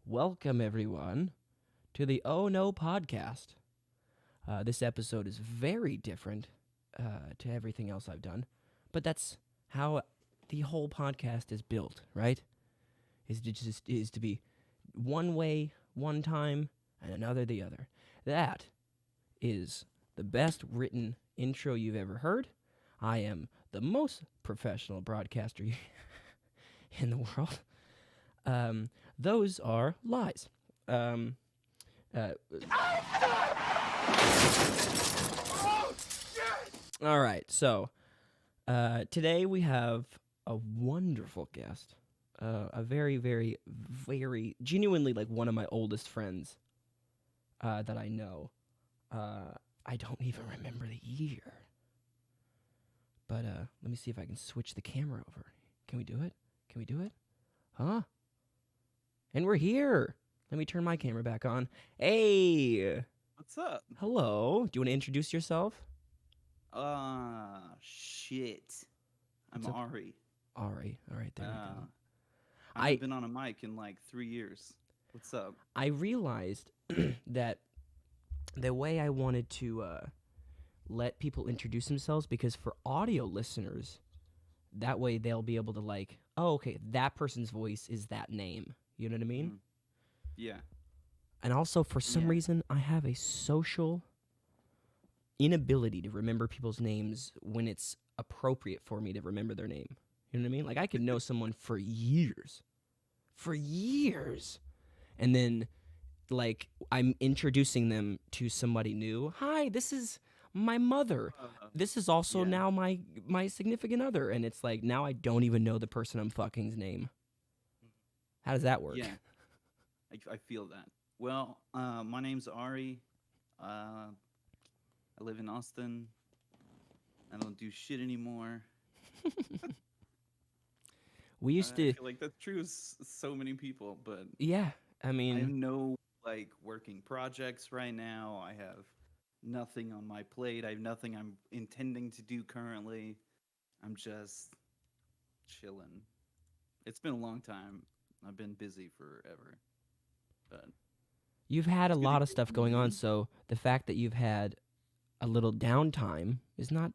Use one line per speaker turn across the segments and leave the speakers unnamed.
Welcome, everyone, to the Oh No podcast. This episode is very different to everything else I've done, but that's how the whole podcast is built, right? Is to be one way one time and another the other. That is the best written intro you've ever heard. I am the most professional broadcaster in the world. Those are lies. Um, uh, all right, so today we have a wonderful guest, a very, very, very genuinely like one of my oldest friends that I know. I don't even remember the year, but let me see if I can switch the camera over. Can we do it? Can we do it? Huh? And we're here. Let me turn my camera back on. Hey,
What's up?
hello. Do you want to introduce yourself?
Shit. I'm
What's up,
Ari.
Ari? All right, there we go.
I
I
haven't been on a mic in like 3 years. What's up?
I realized that the way I wanted to let people introduce themselves, because for audio listeners, that way they'll be able to like, oh, okay, that person's voice is that name. You know what I mean?
Mm, yeah.
And also, for some
Yeah.
reason, I have a social inability to remember people's names when it's appropriate for me to remember their name. You know what I mean? Like, I could know someone for years, and then like I'm introducing them to somebody new. Hi, this is my mother. This is also
Yeah.
now my significant other, and it's like now I don't even know the person I'm fucking's name. How does that work?
Yeah. I feel that. Well, my name's Ari. I live in Austin. I don't do shit anymore.
We used
I
to,
feel like that's true of so many people, but
yeah. I
I have
mean,
no like working projects right now. I have nothing on my plate. I have nothing I'm intending to do currently. I'm just chilling. It's been a long time. I've been busy forever, but
you've had a
it's good to
lot of
hear
stuff
from you,
going on,
man.
so the fact that you've had a little downtime is not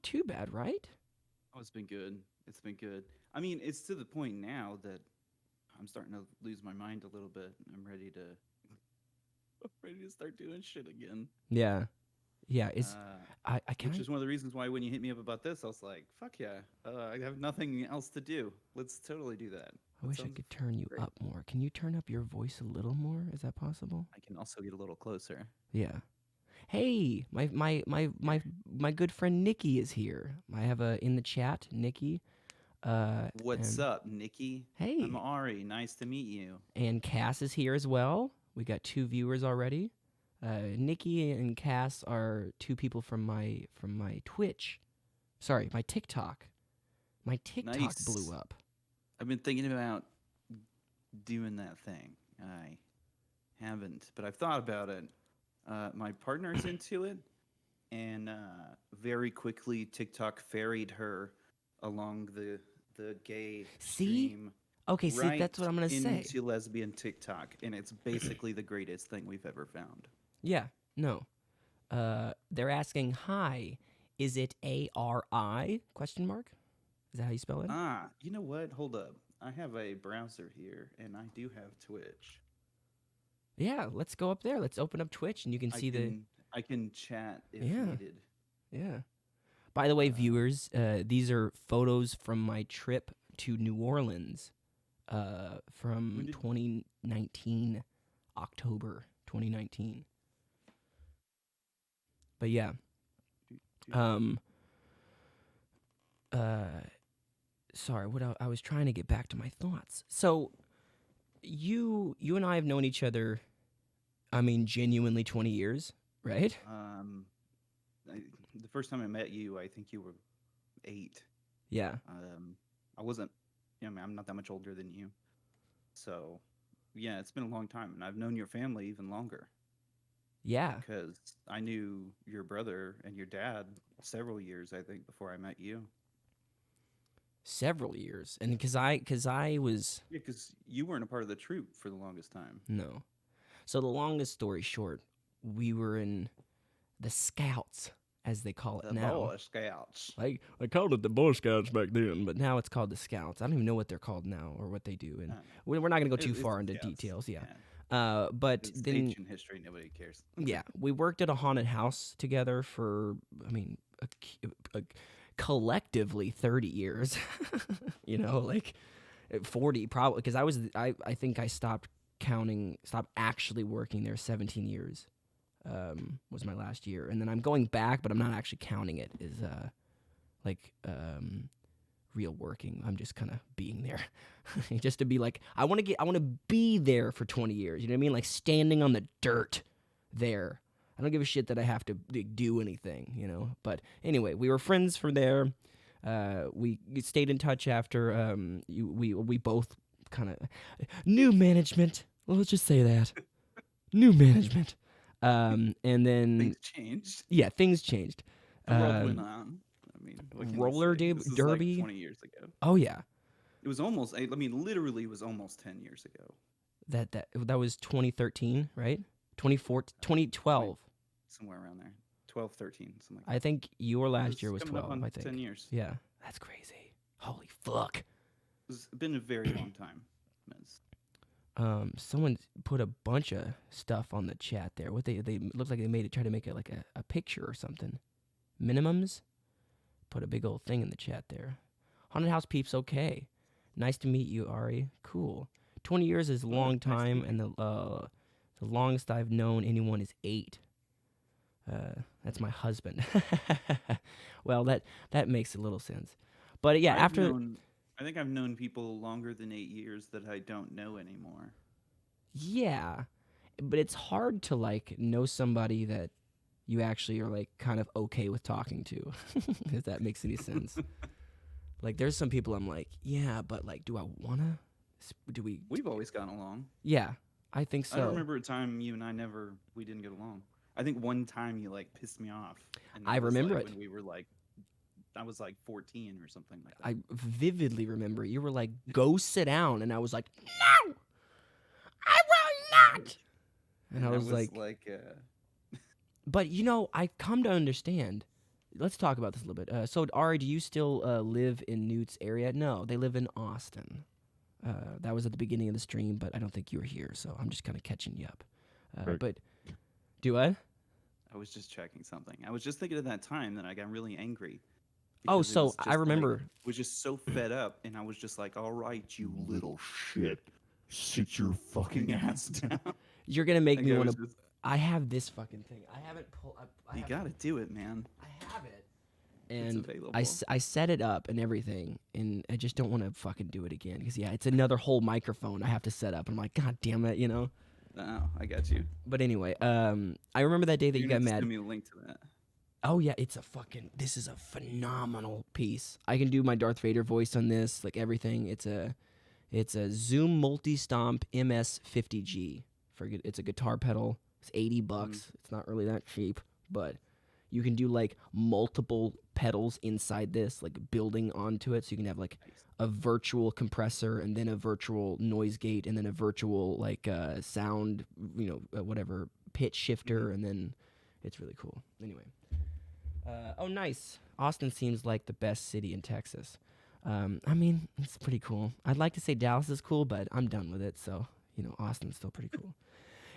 too bad, right?
Oh, it's been good. It's been good. I mean, it's to the point now that I'm starting to lose my mind a little bit. I'm ready to ready to start doing shit again.
Yeah, yeah. It's
Uh,
I
which
kind
is one of the reasons why when you hit me up about this, I was like, "Fuck yeah! I have nothing else to do. Let's totally do that.
I
That
wish I
sounds
could turn you
great."
up more. Can you turn up your voice a little more? Is that possible?
I can also get a little closer.
Yeah. Hey, my good friend Nikki is here. I have a in the chat, Nikki.
What's
And
up, Nikki? I'm
hey,
Ari. Nice to meet you.
and Cass is here as well. We got two viewers already. Nikki and Cass are two people from my Twitch. Sorry, my TikTok. My TikTok blew
Nice.
up.
I've been thinking about doing that thing. I haven't, but I've thought about it. My partner's into it, and very quickly TikTok ferried her along the gay
See?
stream
Okay, see
right
that's what I'm gonna say.
into lesbian TikTok, and it's basically the greatest thing we've ever found.
Yeah. No. They're asking, "Hi, is it ARI?" Question mark. Is that how you spell it?
You know what? Hold up. I have a browser here, and I do have Twitch.
Yeah, let's go up there. Let's open up Twitch and you can
I
see the.
can I can chat if
Yeah,
needed.
yeah. By the way,
Uh,
viewers, these are photos from my trip to New Orleans
when
from
did
2019, October 2019. But yeah,
do, do,
um, uh, sorry, I was trying to get back to my thoughts. So you and I have known each other, I mean, genuinely 20 years, right?
um I, the first time I met you, I think you were 8.
Yeah,
Um, I wasn't. I mean, I'm not that much older than you, so yeah, it's been a long time, and I've known your family even longer
yeah.
because I knew your brother and your dad several years, I think, before I met you.
several years, and because I was
Yeah, because you weren't a part of the troop for the longest time.
no. So the longest story short, we were in the Scouts, as they call it
The
now.
Boy Scouts.
Like I called it the Boy Scouts back then, but now it's called the Scouts. I don't even know what they're called now or what they do,
I
and
don't know.
we're not gonna go too
It's
far
the
into
Scouts.
details. Yeah.
Yeah.
But
It's
then
ancient history. Nobody cares.
yeah, we worked at a haunted house together for, I mean, a collectively 30 years. Like 40 probably, because I think I stopped actually working there 17 years. Was my last year, and then I'm going back, but I'm not actually counting it as like real working. I'm just kind of being there, just to be like I want to be there for 20 years. You know what I mean? Like standing on the dirt there. I don't give a shit that I have to do anything. But anyway, we were friends from there. We stayed in touch after we both kind of new management. Well, let's just say that new management. And then
Things changed.
yeah, things changed.
The world went on. I mean, what can
Roller
you say? This is
derby.
like 20 years ago.
Oh yeah,
It was almost. I mean, literally, it was almost 10 years ago.
that was 2013, right? 2014, 2012.
Somewhere around there. 12, 13, something like that.
I think your last
It's
year was
coming up
12.
on
I think
10 years.
Yeah, that's crazy. Holy fuck.
It's been a very long time. It's-
Someone put a bunch of stuff on the chat there. What they looked like they tried to make it like a picture or something. Minimums. Put a big old thing in the chat there. Haunted House peeps, okay. Nice to meet you, Ari. Cool. 20 years is a long
nice to
time,
meet
and the longest I've known anyone is 8. That's my husband. Well, that makes a little sense. But yeah,
I think I've known people longer than 8 years that I don't know anymore.
yeah, but it's hard to like know somebody that you actually are like kind of okay with talking to, if that makes any sense. Like there's some people I'm like, yeah, but like, do I wanna? Do we?
We've always gotten along.
Yeah, I think so.
I don't remember a time you and I we didn't get along. I think one time you like pissed me off. And that
I
was,
remember
like,
it.
when we were like, I was like 14 or something like that.
I vividly remember you were like, "Go sit down," and I was like, "No, I will not." And I was like, but I've come to understand. Let's talk about this a little bit. So, Ari, do you still live in Newt's area? No, they live in Austin. That was at the beginning of the stream, but I don't think you were here, so I'm just kind of catching you up.
Right.
But do what?
I was just checking something. I was just thinking of that time that I got really angry.
Oh,
because it
so
was
I
just, like,
remember.
was just so fed up, and I was just like, "All right, you little
shit. Sit your fucking
ass down."
You're gonna make
Like,
me
I
want
was
to.
just-
I have this fucking thing. I haven't pulled.
You gotta do it, man.
I have it.
It's
And
available.
I set it up and everything, and I just don't want to fucking do it again because it's another whole microphone I have to set up. I'm like, God damn it.
Oh, I got you.
But anyway, I remember that day that you got mad.
Send me a link to that.
Oh yeah, this is a phenomenal piece. I can do my Darth Vader voice on this, like everything. It's a Zoom Multi-Stomp MS50G. It's a guitar pedal. It's $80. It's not really that cheap, but you can do like multiple pedals inside this, like building onto it. So you can have like a virtual compressor and then a virtual noise gate and then a virtual like sound, whatever pitch shifter, and then it's really cool. Anyway. Oh, nice. Austin seems like the best city in Texas. I mean, it's pretty cool. I'd like to say Dallas is cool, but I'm done with it. So, Austin's still pretty cool.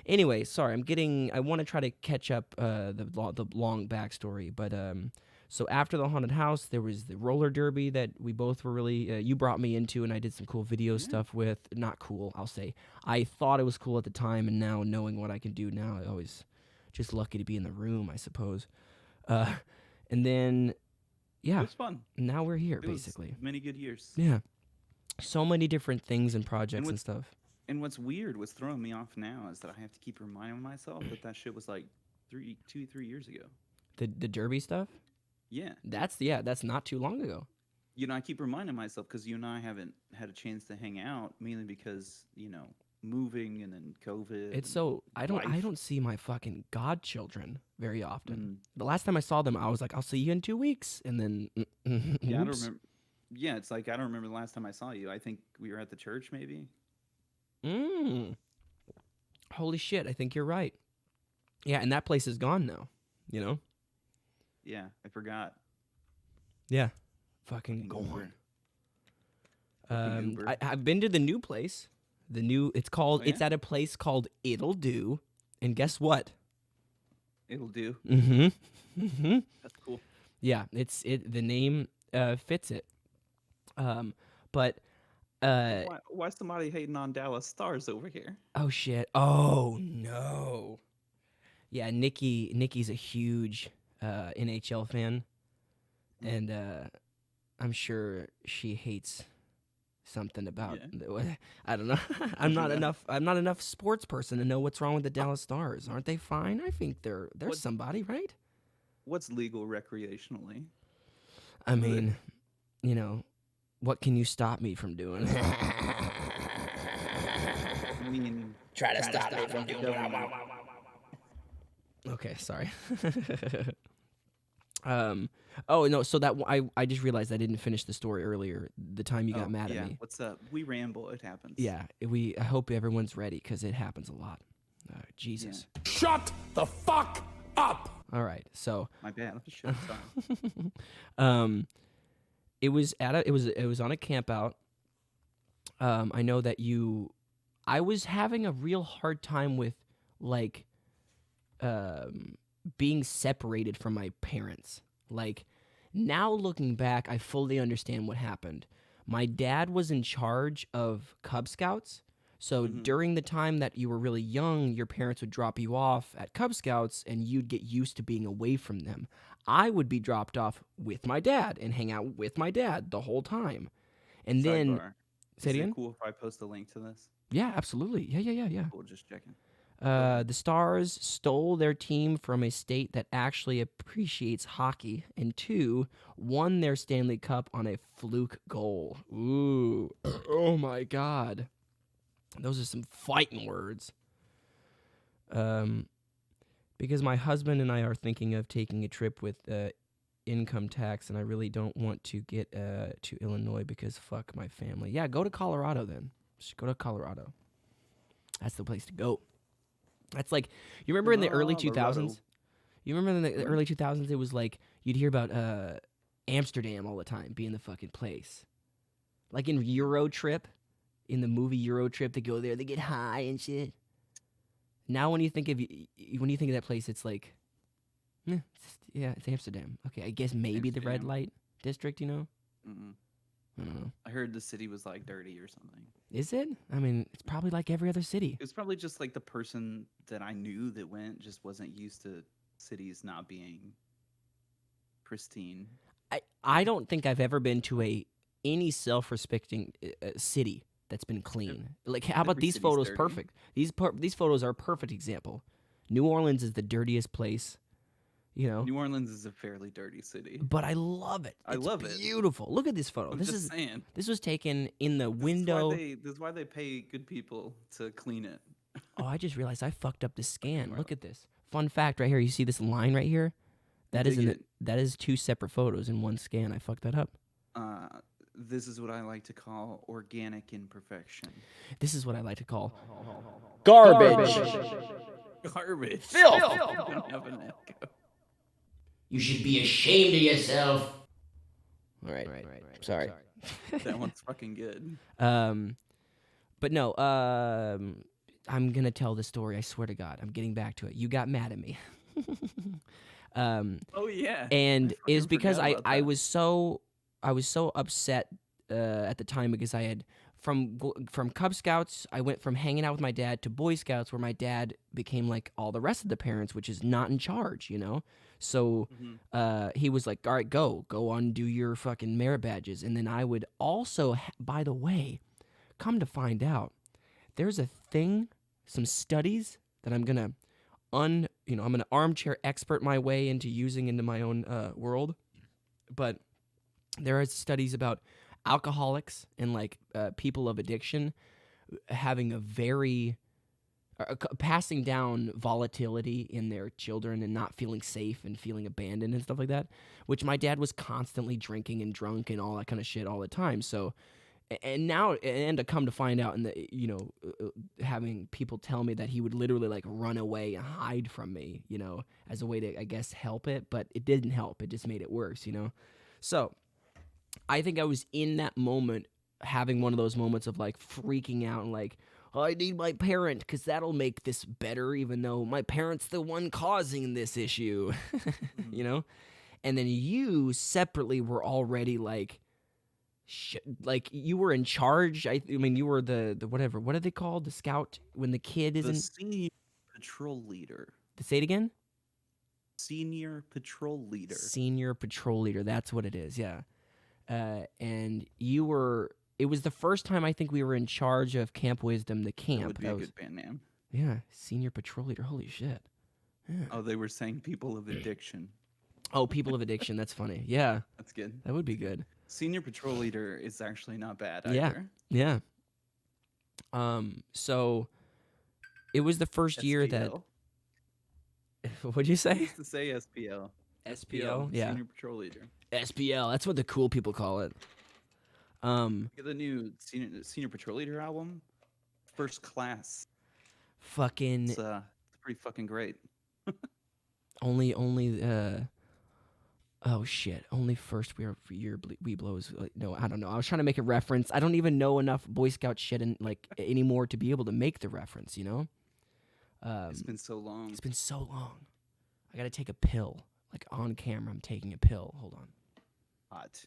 Anyway, sorry, I want to try to catch up the long backstory. But so after the haunted house, there was the roller derby that we both were really, you brought me into, and I did some cool video stuff with. Not cool, I'll say. I thought it was cool at the time, and now knowing what I can do now, I always just lucky to be in the room, I suppose. And then, yeah,
It was fun.
now we're here,
It was
basically.
many good years.
Yeah. So many different things and projects and
what's-
stuff.
And what's weird, what's throwing me off now is that I have to keep reminding myself that shit was like 3 years ago.
The derby stuff?
Yeah.
That's not too long ago.
I keep reminding myself because you and I haven't had a chance to hang out, mainly because, moving and then COVID.
It's so I
life.
don't see my fucking godchildren very often.
Mm.
The last time I saw them, I was like, I'll see you in 2 weeks, and then
Yeah, I don't
oops.
remember. Yeah, it's like I don't remember the last time I saw you. I think we were at the church, maybe.
Mm. Holy shit, I think you're right. Yeah, and that place is gone now, you know?
Yeah, I forgot.
Yeah. Fucking
Fucking
gone.
Uber. Fucking Uber.
I've been to the new place. It's
Oh,
it's
yeah?
at a place called It'll Do. And guess what?
It'll do.
Mm-hmm. Mm-hmm.
That's cool.
Yeah, the name fits it. But
Why somebody hating on Dallas Stars over here?
oh shit. Oh no. Yeah, Nikki's a huge NHL fan,
Mm.
and I'm sure she hates something about I don't know. I'm not enough sports person to know what's wrong with the Dallas Stars. Aren't they fine? I think they're
What-
somebody, right?
What's legal recreationally?
I mean, you know, what can you stop me from doing?
I mean,
Try to stop me from
doing what I want.
Okay, sorry. Oh no, so that I just realized I didn't finish the story earlier. The time you got mad at me.
What's up? We ramble. It happens.
Yeah, I hope everyone's ready because it happens a lot. Jesus.
Shut the fuck up!
All right, so
My bad. I'm just sorry.
it was on a camp out. I know that I was having a real hard time with like being separated from my parents. Like now looking back, I fully understand what happened. My dad was in charge of Cub Scouts. So during the time that you were really young, your parents would drop you off at Cub Scouts and you'd get used to being away from them. I would be dropped off with my dad and hang out with my dad the whole time. And then
Sidebar.
say it
Is it
again?
cool if I post a link to this?
Yeah, absolutely. Yeah.
Cool, just checking.
The Stars stole their team from a state that actually appreciates hockey, and 2, won their Stanley Cup on a fluke goal. Ooh. Oh my God. Those are some fighting words. Because my husband and I are thinking of taking a trip with income tax, and I really don't want to get to Illinois because fuck my family. Yeah, go to Colorado then. Just go to Colorado. That's the place to go. That's like, you remember in the early 2000s? You remember in the early 2000s, it was like, you'd hear about Amsterdam all the time being the fucking place. Like in Euro Trip, in the movie Euro Trip, they go there, they get high and shit. Now when you think of that place, it's like, it's Amsterdam. Okay, I guess maybe the red
Amsterdam.
light district, you know?
Mm-mm.
I don't know.
I heard the city was like dirty or something.
Is it? I mean, it's probably like every other city.
It was probably just like the person that I knew that went just wasn't used to cities not being pristine.
I don't think I've ever been to any self-respecting city that's been clean. Like, how about
Every
these
city's
photos?
dirty.
Perfect. These photos are a perfect example. New Orleans is the dirtiest place, you know.
New Orleans is a fairly dirty city.
But I love it.
I love it.
Beautiful. Look at this photo.
I'm
this
just
is
saying.
this was taken in the window.
This is why they pay good people to clean it.
Oh, I just realized I fucked up the scan. Look at this. Fun fact right here. You see this line right here? That is 2 separate photos in one scan. I fucked that up.
This is what I like to call organic imperfection.
This is what I like to call
Garbage!
Garbage.
Filth.
Don't have an echo.
You should be ashamed of yourself. All right. Sorry.
That one's fucking good.
But no, I'm going to tell the story. I swear to God. I'm getting back to it. You got mad at me.
Oh yeah.
And
I
it was
fucking
because
forgot about
I
that.
was so upset at the time because I had from Cub Scouts, I went from hanging out with my dad to Boy Scouts, where my dad became like all the rest of the parents, which is not in charge, you know. So he was like, "All right, go on, do your fucking merit badges," and then I would also, by the way, come to find out, there's a thing, some studies that I'm gonna I'm gonna armchair expert my way into using into my own world, but there are studies about alcoholics and like people of addiction having a very passing down volatility in their children and not feeling safe and feeling abandoned and stuff like that, which my dad was constantly drinking and drunk and all that kind of shit all the time. So, and now, and to come to find out, and having people tell me that he would literally like run away and hide from me, as a way to, I guess, help it, but it didn't help. It just made it worse, So, I think I was in that moment having one of those moments of like freaking out and like, I need my parent because that'll make this better, even though my parent's the one causing this issue, And then you separately were already like, like you were in charge. I mean, you were the whatever. What are they called? The scout when the kid isn't.
The senior patrol leader.
Say it again.
Senior patrol leader.
Senior patrol leader. That's what it is. Yeah. And you were. It was the first time I think we were in charge of Camp Wisdom, the camp.
That would be a good band name.
Yeah, senior patrol leader. Holy shit. Yeah.
Oh, they were saying people of addiction.
Oh, people of addiction. That's funny. Yeah.
That's good.
That would be good.
Senior patrol leader is actually not bad either.
Yeah. So it was the first year that. What'd you say?
I used to say SPL.
SPL? Yeah.
Senior patrol leader.
SPL. That's what the cool people call it.
Get the new senior patrol leader album, First Class.
Fucking.
It's pretty fucking great.
only. Oh shit! Only first year Weeblos. No, I don't know. I was trying to make a reference. I don't even know enough Boy Scout shit anymore to be able to make the reference.
It's been so long.
It's been so long. I gotta take a pill. Like on camera, I'm taking a pill. Hold on.
Hot.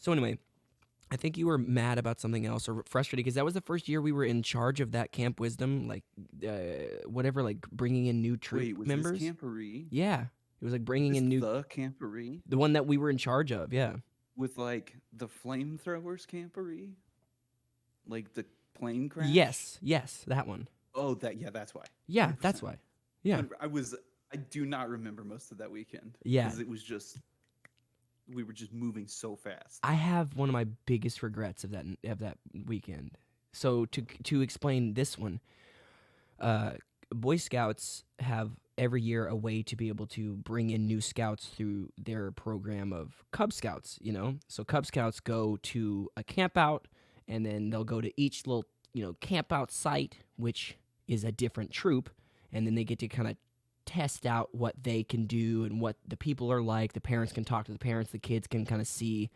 So anyway, I think you were mad about something else or frustrated because that was the first year we were in charge of that Camp Wisdom, like whatever, like bringing in new troop members.
Was this Camporee?
Yeah, it was like bringing in new.
The Camporee?
The one that we were in charge of, yeah.
With like the flamethrowers Camporee, like the plane crash.
Yes, that one.
Oh, that's why.
Yeah, 100%. That's why. Yeah,
I do not remember most of that weekend.
Yeah,
because it was just. We were just moving so fast.
I have one of my biggest regrets of that weekend. So to explain this one, Boy Scouts have every year a way to be able to bring in new scouts through their program of Cub Scouts. So Cub Scouts go to a camp out, and then they'll go to each little camp out site, which is a different troop, and then they get to kind of test out what they can do and what the people are like. The parents can talk to the parents. The kids can kind of see,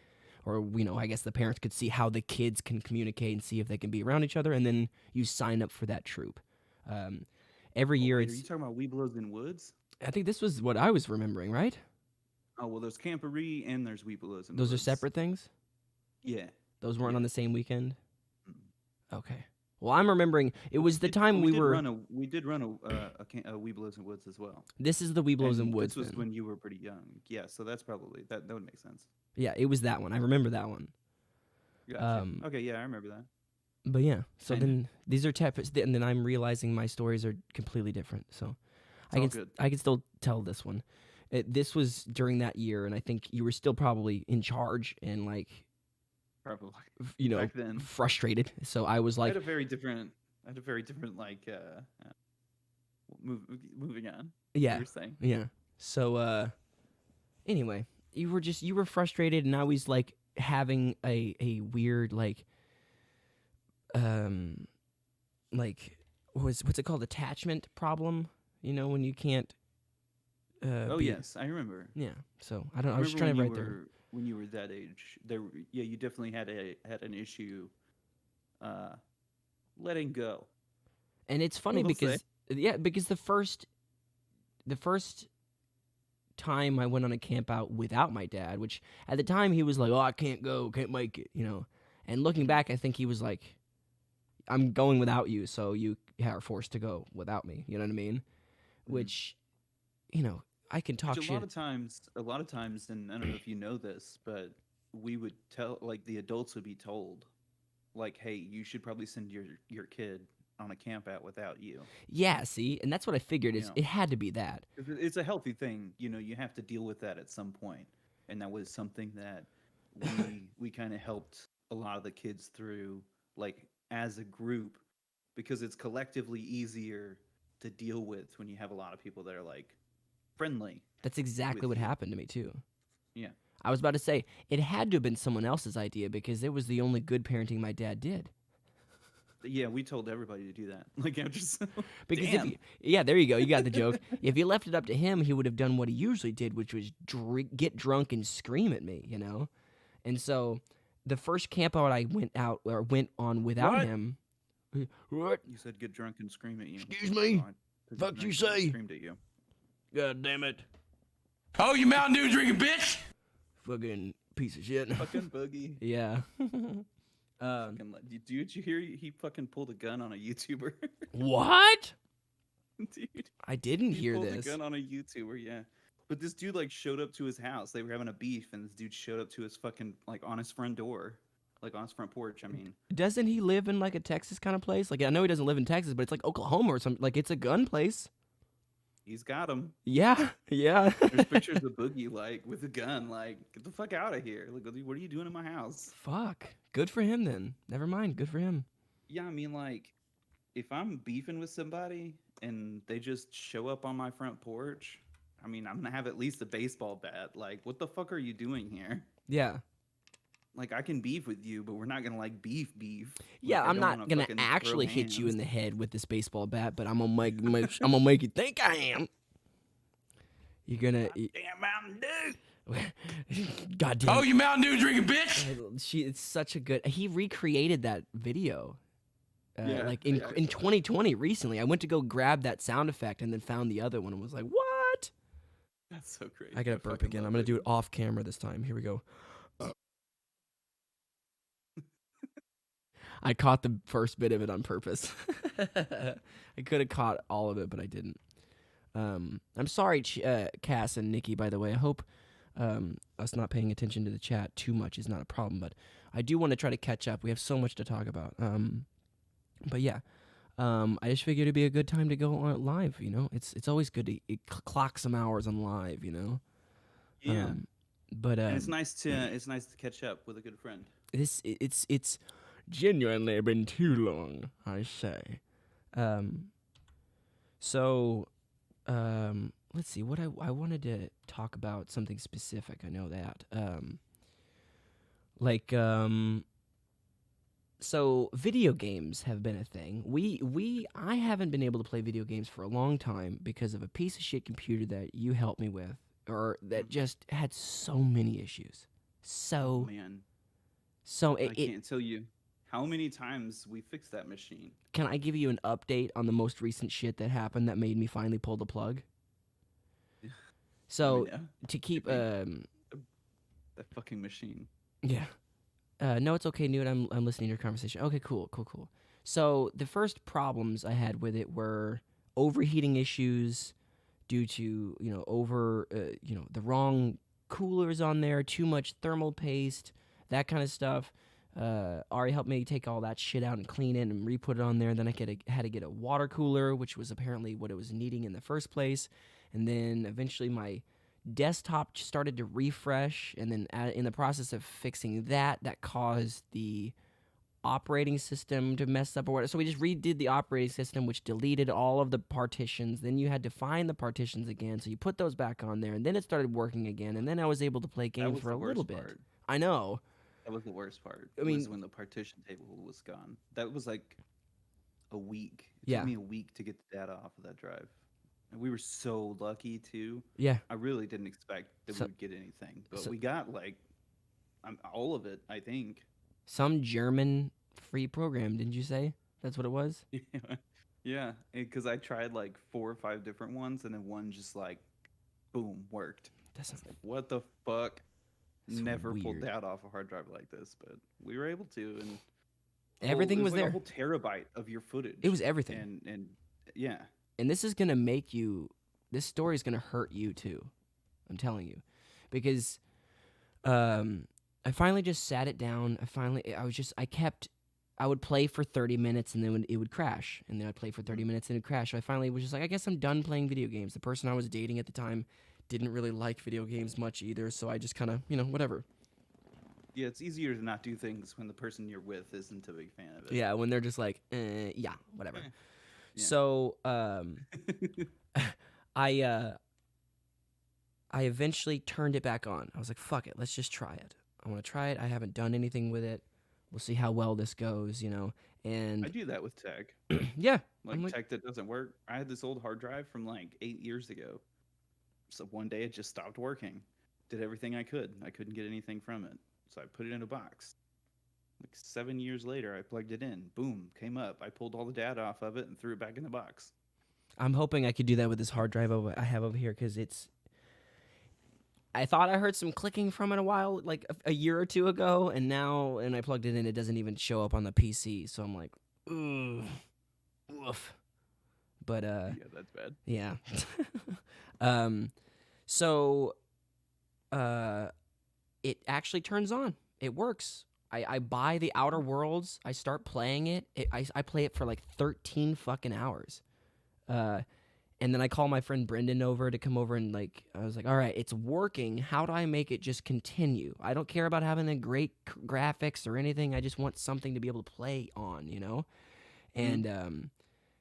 or I guess the parents could see how the kids can communicate and see if they can be around each other. And then you sign up for that troop. Every year,
Are you talking about Weeblos in Woods?
I think this was what I was remembering, right?
Oh well, there's Camporee and there's Weeblos in Woods.
Those are separate things.
Yeah.
Those weren't on the same weekend. Okay. Well, I'm remembering it was the time we
did run a Weeblos in Woods as well.
This is the Weeblos in Woods.
This was when you were pretty young. Yeah, so that's probably that would make sense.
Yeah, it was that one. I remember that one.
Gotcha. Okay, yeah, I remember that.
But yeah, so then these are and then I'm realizing my stories are completely different. So I can still tell this one. This was during that year, and I think you were still probably in charge and like.
Probably.
Back then. Frustrated. So I was like,
I had a very different like moving on.
Yeah.
You were saying.
Yeah. So anyway, you were frustrated, and I was like having a weird like what's it called, attachment problem, when you can't
yes, I remember.
Yeah. So I was just trying to write there.
When you were that age, you definitely had an issue letting go.
And it's funny because the first time I went on a camp out without my dad, which at the time he was like, "Oh, I can't go, can't make it," And looking back, I think he was like, "I'm going without you, so you are forced to go without me." You know what I mean? Mm-hmm. Which, I can talk shit.
A lot of times, and I don't know if you know this, but we would tell, like, the adults would be told, like, hey, you should probably send your kid on a camp out without you.
Yeah, see? And that's what I figured. It had to be that.
It's a healthy thing. You have to deal with that at some point. And that was something that we kind of helped a lot of the kids through, like as a group, because it's collectively easier to deal with when you have a lot of people that are like friendly
That's exactly
with
what
you.
happened to me too.
Yeah.
I was about to say it had to have been someone else's idea because it was the only good parenting my dad did.
Yeah, we told everybody to do that. Like, I'm just
Because
damn.
yeah, there you go. You got the joke. If you left it up to him, he would have done what he usually did, which was get drunk and scream at me, you know? And so the first camp out I went on without
What?
him. What?
You said get drunk and scream at you.
Excuse me?
Oh, I
Fuck
didn't
you
know I
say?
Screamed at you.
God damn it.
Oh, you Mountain Dew drinking bitch!
Fucking piece of shit.
Fucking boogie.
Yeah.
Fucking did you hear he fucking pulled a gun on a YouTuber?
What?
Dude,
I didn't
he
hear
pulled
this.
a gun on a YouTuber. Yeah, but this dude like showed up to his house. They were having a beef, and this dude showed up to his fucking like on his front door, like on his front porch. I mean,
Doesn't he live in like a Texas kind of place? Like I know he doesn't live in Texas, but it's like Oklahoma or something. Like it's a gun place.
he's got him.
Yeah, yeah.
There's pictures of Boogie like with a gun. Like, get the fuck out of here! Like, what are you doing in my house?
Fuck. Good for him then. Never mind. Good for him.
Yeah, I mean, like, if I'm beefing with somebody and they just show up on my front porch, I mean, I'm gonna have at least a baseball bat. Like, what the fuck are you doing here?
Yeah.
Like, I can beef with you, but we're not gonna like beef.
Yeah,
Like, I
I'm
don't
not
wanna
gonna
fucking
actually
throw
hit you in
hands.
the head with this baseball bat, but I'm gonna I'm gonna make you think I am. You're gonna.
Damn Mountain Dew.
God damn.
Oh, you Mountain Dew drinking bitch!
It's such a good. He recreated that video.
Yeah,
Like
yeah, I
in
saw that.
2020 recently. I went to go grab that sound effect and then found the other one and was like, what?
That's so crazy.
I gotta burp
fucking
again.
love
I'm gonna do it off camera this time. Here we go. I caught the first bit of it on purpose. I could have caught all of it, but I didn't. I'm sorry, Cass and Nikki, by the way. I hope us not paying attention to the chat too much is not a problem, but I do want to try to catch up. We have so much to talk about. But yeah, I just figured it'd be a good time to go on live, you know? It's always good to clock some hours on live, you know?
Yeah.
But
And it's nice to catch up with a good friend.
it's genuinely been too long, I say. So let's see what I wanted to talk about something specific. I know that. So video games have been a thing. I haven't been able to play video games for a long time because of a piece of shit computer that you helped me with, or that just had so many issues. So
Man,
so
I can't tell you how many times we fixed that machine.
Can I give you an update on the most recent shit that happened that made me finally pull the plug? So
Yeah,
to keep
that fucking machine.
yeah. No, it's okay, Newt. I'm listening to your conversation. Okay, cool. So the first problems I had with it were overheating issues due to the wrong coolers on there, too much thermal paste, that kind of stuff. Ari helped me take all that shit out and clean it and re-put it on there. Then I had to get a water cooler, which was apparently what it was needing in the first place. And then eventually my desktop started to refresh, and then in the process of fixing that caused the operating system to mess up or whatever. So we just redid the operating system, which deleted all of the partitions. Then you had to find the partitions again, so you put those back on there, and then it started working again. And then I was able to play games for a little bit.
Part.
I know.
That was the worst part.
I mean,
was when the partition table was gone. That was like a week. It
Yeah.
took me a week to get the data off of that drive. And we were so lucky too.
Yeah.
I really didn't expect that we would get anything, but we got like all of it, I think.
Some German free program, didn't you say? That's what it was?
Yeah, because I tried like 4 or 5 different ones, and then one just like, boom, worked.
That's
Like, what the fuck?
That's
Never pulled
weird.
data off a hard drive like this, but we were able to, and
Everything
it
was
like
there.
A whole terabyte of your footage.
It was everything.
And yeah,
And this is gonna make you. This story is gonna hurt you too. I'm telling you, because I finally just sat it down. I would play for 30 minutes and then it would crash, and then I'd play for 30 minutes and it'd crash. So I finally was just like, I guess I'm done playing video games. The person I was dating at the time didn't really like video games much either, so I just kind of, whatever.
Yeah, it's easier to not do things when the person you're with isn't a big fan of it.
Yeah, when they're just like, yeah, whatever.
Eh, yeah.
So, I I eventually turned it back on. I was like, fuck it, let's just try it. I want to try it. I haven't done anything with it. We'll see how well this goes,
I
And
do that with tech.
yeah,
Like,
I'm like,
tech that doesn't work. I had this old hard drive from like 8 years ago. So one day it just stopped working. Did everything I could. I couldn't get anything from it. So I put it in a box. Like 7 years later, I plugged it in. Boom, came up. I pulled all the data off of it and threw it back in the box.
I'm hoping I could do that with this hard drive I have over here because I thought I heard some clicking from it a while, like a year or two ago, and now, and I plugged it in, it doesn't even show up on the PC. So I'm like, ugh, woof. But
Yeah, that's bad.
yeah. So it actually turns on. It works. I buy the Outer Worlds. I start playing it. I play it for like 13 fucking hours. And then I call my friend Brendan over to come over and I was like, all right, it's working. How do I make it just continue? I don't care about having the great graphics or anything. I just want something to be able to play on, And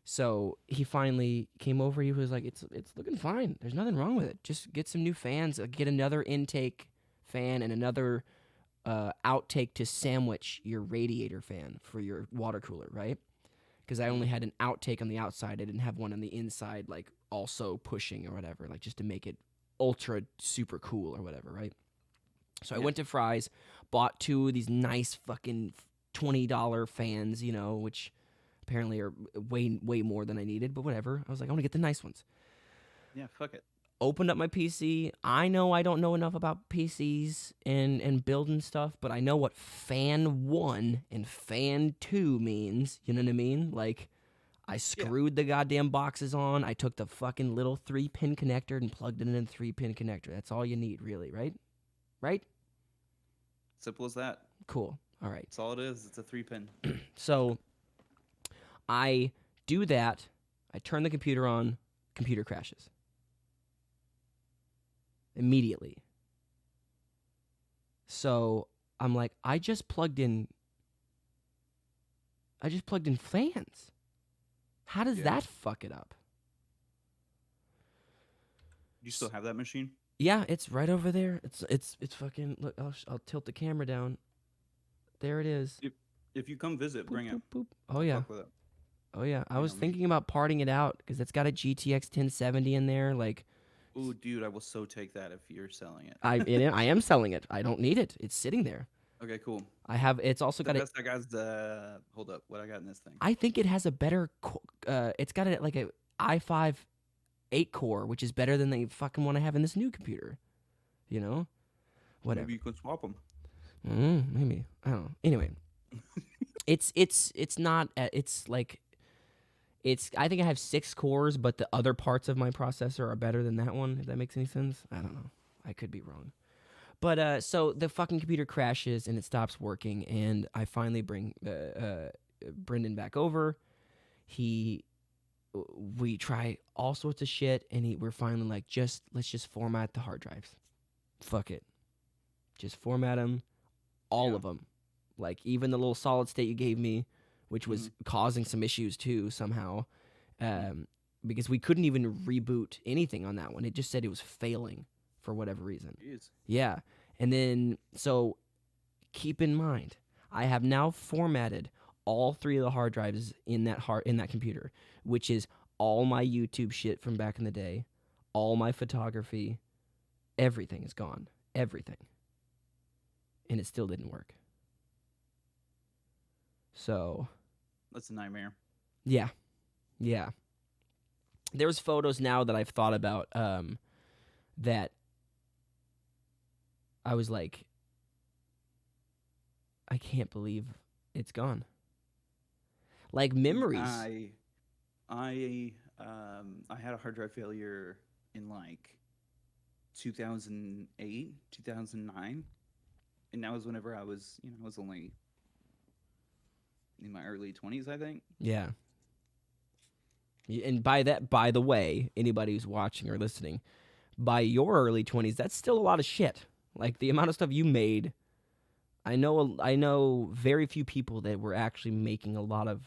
so he finally came over. He was like, it's looking fine. There's nothing wrong with it. Just get some new fans. Get another intake fan and another outtake to sandwich your radiator fan for your water cooler, right? Because I only had an outtake on the outside. I didn't have one on the inside, like also pushing or whatever, like just to make it ultra super cool or whatever, right? So I went to Fry's, bought two of these nice fucking $20 fans, which apparently are way more than I needed, but whatever. I was like, I want to get the nice ones.
Yeah, fuck it.
Opened up my PC. I know I don't know enough about PCs and building stuff, but I know what fan 1 and fan 2 means. You know what I mean? Like, I screwed the goddamn boxes on. I took the fucking little 3-pin connector and plugged it in a 3-pin connector. That's all you need, really, right? Right?
Simple as that.
Cool. All right.
That's all it is. It's a 3-pin.
So, I do that. I turn the computer on. Computer crashes. Immediately. So I'm like, I just plugged in fans. How does that fuck it up?
You still have that machine?
Yeah, it's right over there. It's fucking. Look, I'll tilt the camera down. There it is.
If you come visit, bring it.
Boop. Oh yeah.
Fuck with it.
Oh yeah. I was thinking about parting it out because it's got a GTX 1070 in there. Like,
Ooh, dude, I will so take that if you're selling it.
I am selling it. I don't need it. It's sitting there.
Okay, cool.
I have. It's also got
The best I got is the. Hold up, what I got in this thing?
I think it has a better. It's got like a i5 8-core, which is better than the fucking one I have in this new computer. Whatever.
Maybe you could swap them.
Maybe I don't know. Anyway, it's not. It's like. I think I have 6 cores, but the other parts of my processor are better than that one, if that makes any sense. I don't know. I could be wrong. But so the fucking computer crashes and it stops working, and I finally bring Brendan back over. We try all sorts of shit, and we're finally like, let's just format the hard drives. Fuck it. Just format them, all of them. Like, even the little solid state you gave me, which was causing some issues too somehow, because we couldn't even reboot anything on that one. It just said it was failing for whatever reason.
Jeez.
Yeah, and then so keep in mind, I have now formatted all 3 of the hard drives in that computer, which is all my YouTube shit from back in the day, all my photography, everything is gone, everything, and it still didn't work. So.
That's a nightmare.
Yeah. There's photos now that I've thought about that I was like, I can't believe it's gone. Like memories.
I had a hard drive failure in like 2008, 2009, and that was whenever I was only in my early 20s, I think.
Yeah. And by the way, anybody who's watching or listening, by your early 20s, that's still a lot of shit. Like, the amount of stuff you made, I know very few people that were actually making a lot of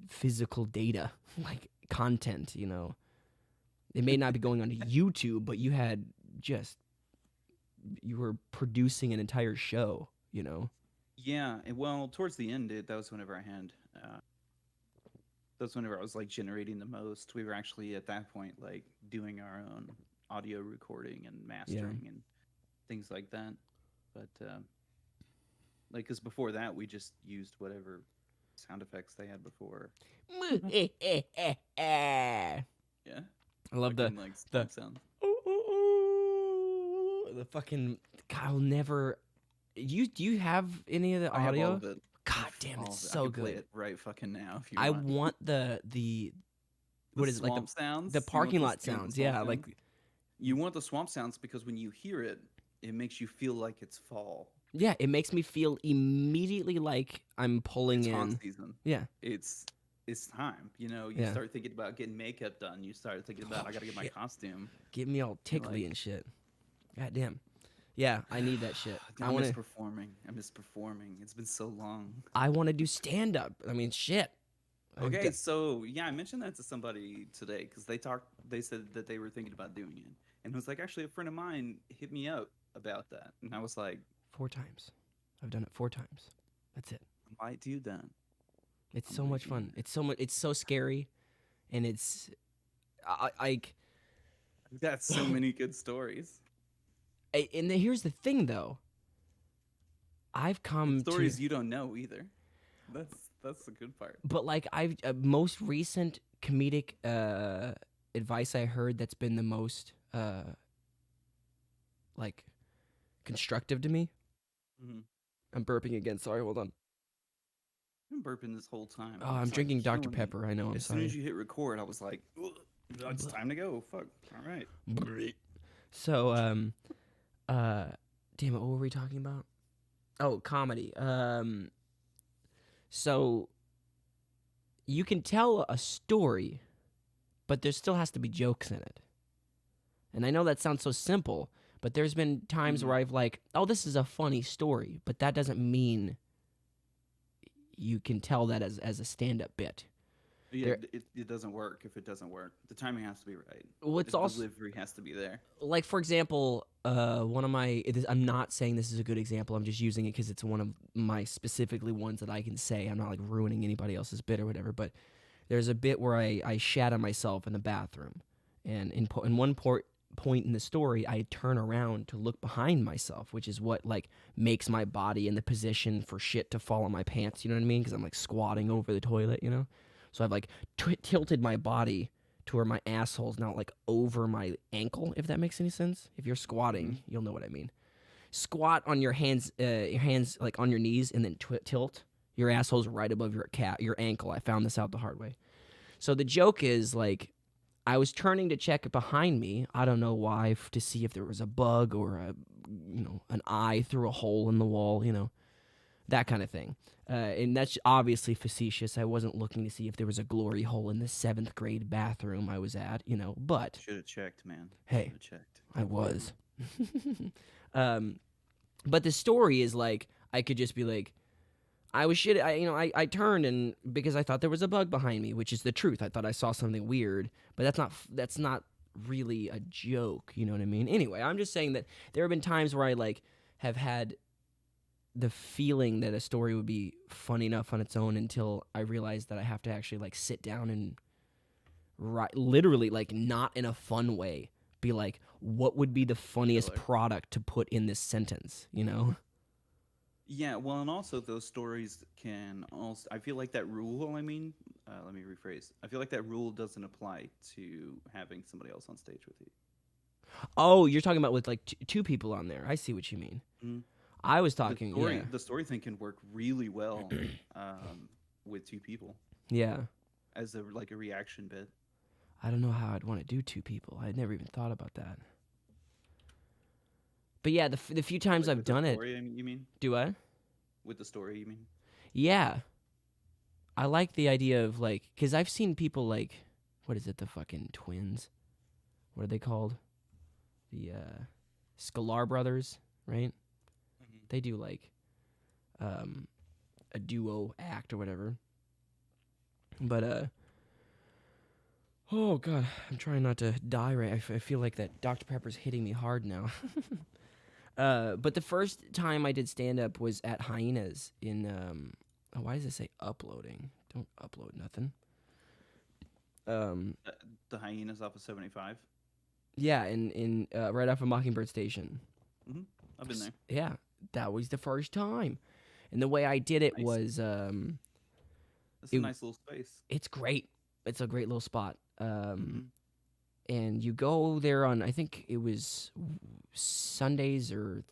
physical data, like content, you know. It may not be going on YouTube, but you were producing an entire show, you know.
Yeah, and well, towards the end, that was whenever I had. That's whenever I was like generating the most. We were actually at that point like doing our own audio recording and mastering and things like that. But like, because before that, we just used whatever sound effects they had before.
I
Yeah,
love
fucking, like
the
swamp sounds.
the fucking God, I'll never. Do you have any of the
I have all
audio?
of it.
God damn,
All
it's
of it. I
so
can play
good.
it right fucking now if you
I
want.
want the what
The
is it like
swamp sounds.
the parking lot
You want the
sounds?
swamp
Yeah, like
sounds? You want the swamp sounds because when you hear it, it makes you feel like it's fall.
yeah, it makes me feel immediately like I'm pulling
It's haunt
in.
season.
Yeah,
It's time. You know, you
Yeah.
start thinking about getting makeup done. You start thinking about I gotta get my
shit.
costume.
Get me all tickly
like-
and shit. God damn. Yeah, I need that shit.
I miss performing. I miss performing. It's been so long.
I want to do stand up. I mean, shit.
Okay, so yeah, I mentioned that to somebody today because they said that they were thinking about doing it, and it was like, actually, a friend of mine hit me up about that, and I was like,
4 times. I've done it 4 times. That's it.
I might do that.
It's
I'm
so much fun. It's so much. It's so scary, and it's I
I've got so many good stories.
and here's the thing though. I've come
Stories
to,
you don't know either. That's the good part.
but like I've most recent comedic advice I heard that's been the most like constructive to me.
Mm-hmm.
I'm burping again. Sorry, hold on.
I've been burping this whole time.
Oh, I'm
It's, like,
drinking Dr.
killing me.
Pepper. I know. I'm
As soon
sorry.
as you hit record, I was like, "Ugh, it's time to go. Fuck. All right.
So, damn it, what were we talking about? Oh, comedy. So you can tell a story, but there still has to be jokes in it. And I know that sounds so simple, but there's been times where I've like, oh, this is a funny story, but that doesn't mean you can tell that as a stand-up bit.
Yeah, it doesn't work if it doesn't work. The timing has to be right.
What's
The
also
delivery has to be there.
like, for example, one of my I'm not saying this is a good example. I'm just using it because it's one of my specifically ones that I can say. I'm not like ruining anybody else's bit or whatever. But there's a bit where I shat on myself in the bathroom, and in one point in the story, I turn around to look behind myself, which is what like makes my body in the position for shit to fall on my pants. You know what I mean? Because I'm like squatting over the toilet. You know, so I've like tilted my body to where my asshole's now like over my ankle, if that makes any sense. If you're squatting, you'll know what I mean. Squat on your hands like on your knees, and then tilt. Your asshole's right above your ankle. I found this out the hard way. So the joke is like, I was turning to check behind me. I don't know why, to see if there was a bug or an eye through a hole in the wall. You know, that kind of thing. And that's obviously facetious. I wasn't looking to see if there was a glory hole in the 7th grade bathroom I was at, but
Should have checked, man.
Hey,
Should have checked.
I was. But the story is like, I could just be like, I was shit. I turned, and because I thought there was a bug behind me, which is the truth. I thought I saw something weird, but that's not really a joke. You know what I mean? Anyway, I'm just saying that there have been times where I like have had the feeling that a story would be funny enough on its own until I realized that I have to actually like sit down and literally, like, not in a fun way, be like, what would be the funniest product to put in this sentence, you know?
Yeah, well, and also those stories can also. I feel like that rule. Let me rephrase. I feel like that rule doesn't apply to having somebody else on stage with you.
Oh, you're talking about with like 2 people on there. I see what you mean.
Mm-hmm.
I was talking,
The story thing can work really well with 2 people.
Yeah.
As a reaction bit.
I don't know how I'd want to do 2 people. I'd never even thought about that. But yeah, the few times
Like
I've
with the
done it.
story, you mean?
Do I?
With the story, you mean?
Yeah. I like the idea of like, because I've seen people like, what is it, the fucking twins? What are they called? The Sklar brothers, right?
Mm-hmm.
They do like a duo act or whatever. But oh god, I'm trying not to die. Right, I feel like that Dr. Pepper's hitting me hard now. But the first time I did stand up was at Hyenas in why does it say uploading? Don't upload nothing.
The Hyenas off of 75.
Yeah, in right off of Mockingbird Station.
Mm-hmm. I've been there.
Yeah, that was the first time, and the way I did it
Nice.
was
It's a nice little space.
it's great. It's a great little spot.
Mm-hmm.
And you go there on, I think it was Sundays or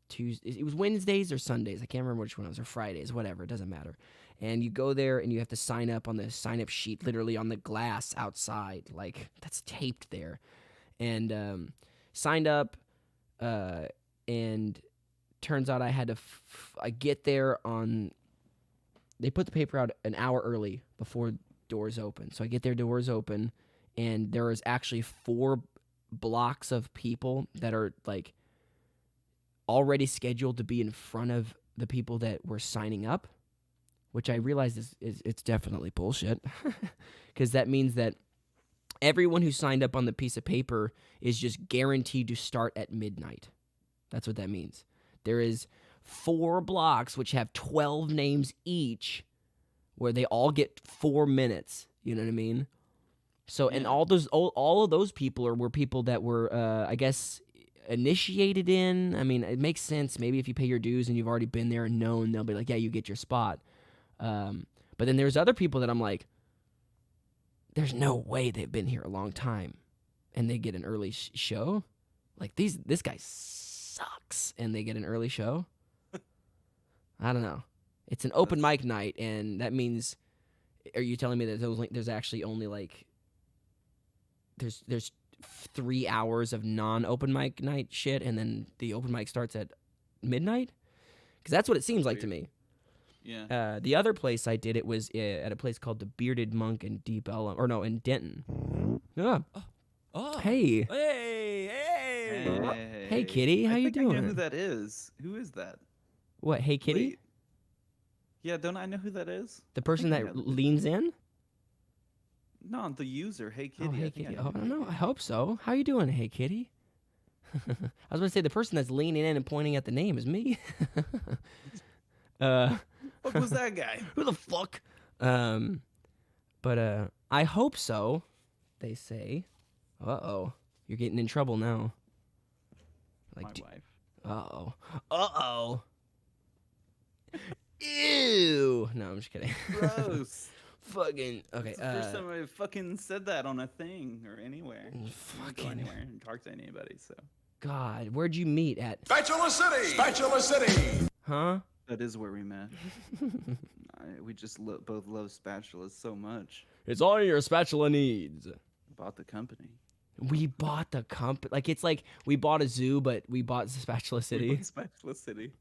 Tuesdays. It was Wednesdays or Sundays. I can't remember which one it was, or Fridays, whatever. It doesn't matter. And you go there and you have to sign up on the sign-up sheet, literally on the glass outside, like that's taped there. And signed up, and turns out I had to. I get there on. They put the paper out an hour early before doors open, so I get there, doors open, and there is actually 4 blocks of people that are like already scheduled to be in front of the people that were signing up, which I realize is it's definitely bullshit, because that means that everyone who signed up on the piece of paper is just guaranteed to start at midnight. That's what that means. There is 4 blocks which have 12 names each, where they all get 4 minutes. You know what I mean? So, and all of those people were people that were, I guess, initiated in. I mean, it makes sense. Maybe if you pay your dues and you've already been there and known, they'll be like, yeah, you get your spot. But then there's other people that I'm like, there's no way they've been here a long time and they get an early show. Like this guy sucks and they get an early show. I don't know. It's an open mic night, and that means, are you telling me that there's actually only like there's 3 hours of non-open mic night shit, and then the open mic starts at midnight? Because that's what it seems like to me.
Yeah.
The other place I did it was at a place called the Bearded Monk in Deep Ellum, or no, in Denton. Yeah.
Oh.
Hey.
Hey.
Hey, Kitty, how you
I
doing?
know who that is. Who is that?
What? Hey, Kitty?
Wait. Yeah, don't I know who that is?
The person
think I
that
know who-
leans in?
No, the user. Hey, Kitty.
Oh, hey,
I think
Kitty.
I know
I
who
don't know.
that
I
is.
hope so. How you doing, hey, Kitty? I was going to say the person that's leaning in and pointing at the name is me.
What was that guy?
Who the fuck? But I hope so. They say. Uh-oh, you're getting in trouble now.
My wife.
Uh-oh. Uh-oh. Ew. No, I'm just kidding.
Gross.
Fucking okay.
It's the first time I fucking said that on a thing or anywhere. I don't go
Fucking
anywhere and talk to anybody. So
God, where'd you meet at?
Spatula City! Spatula City!
Huh?
that is where we met. We just both love spatulas so much.
It's all your spatula needs.
Bought the company.
We bought the company. Like, it's like we bought a zoo, but we bought Spatula
We
City.
bought Spatula City.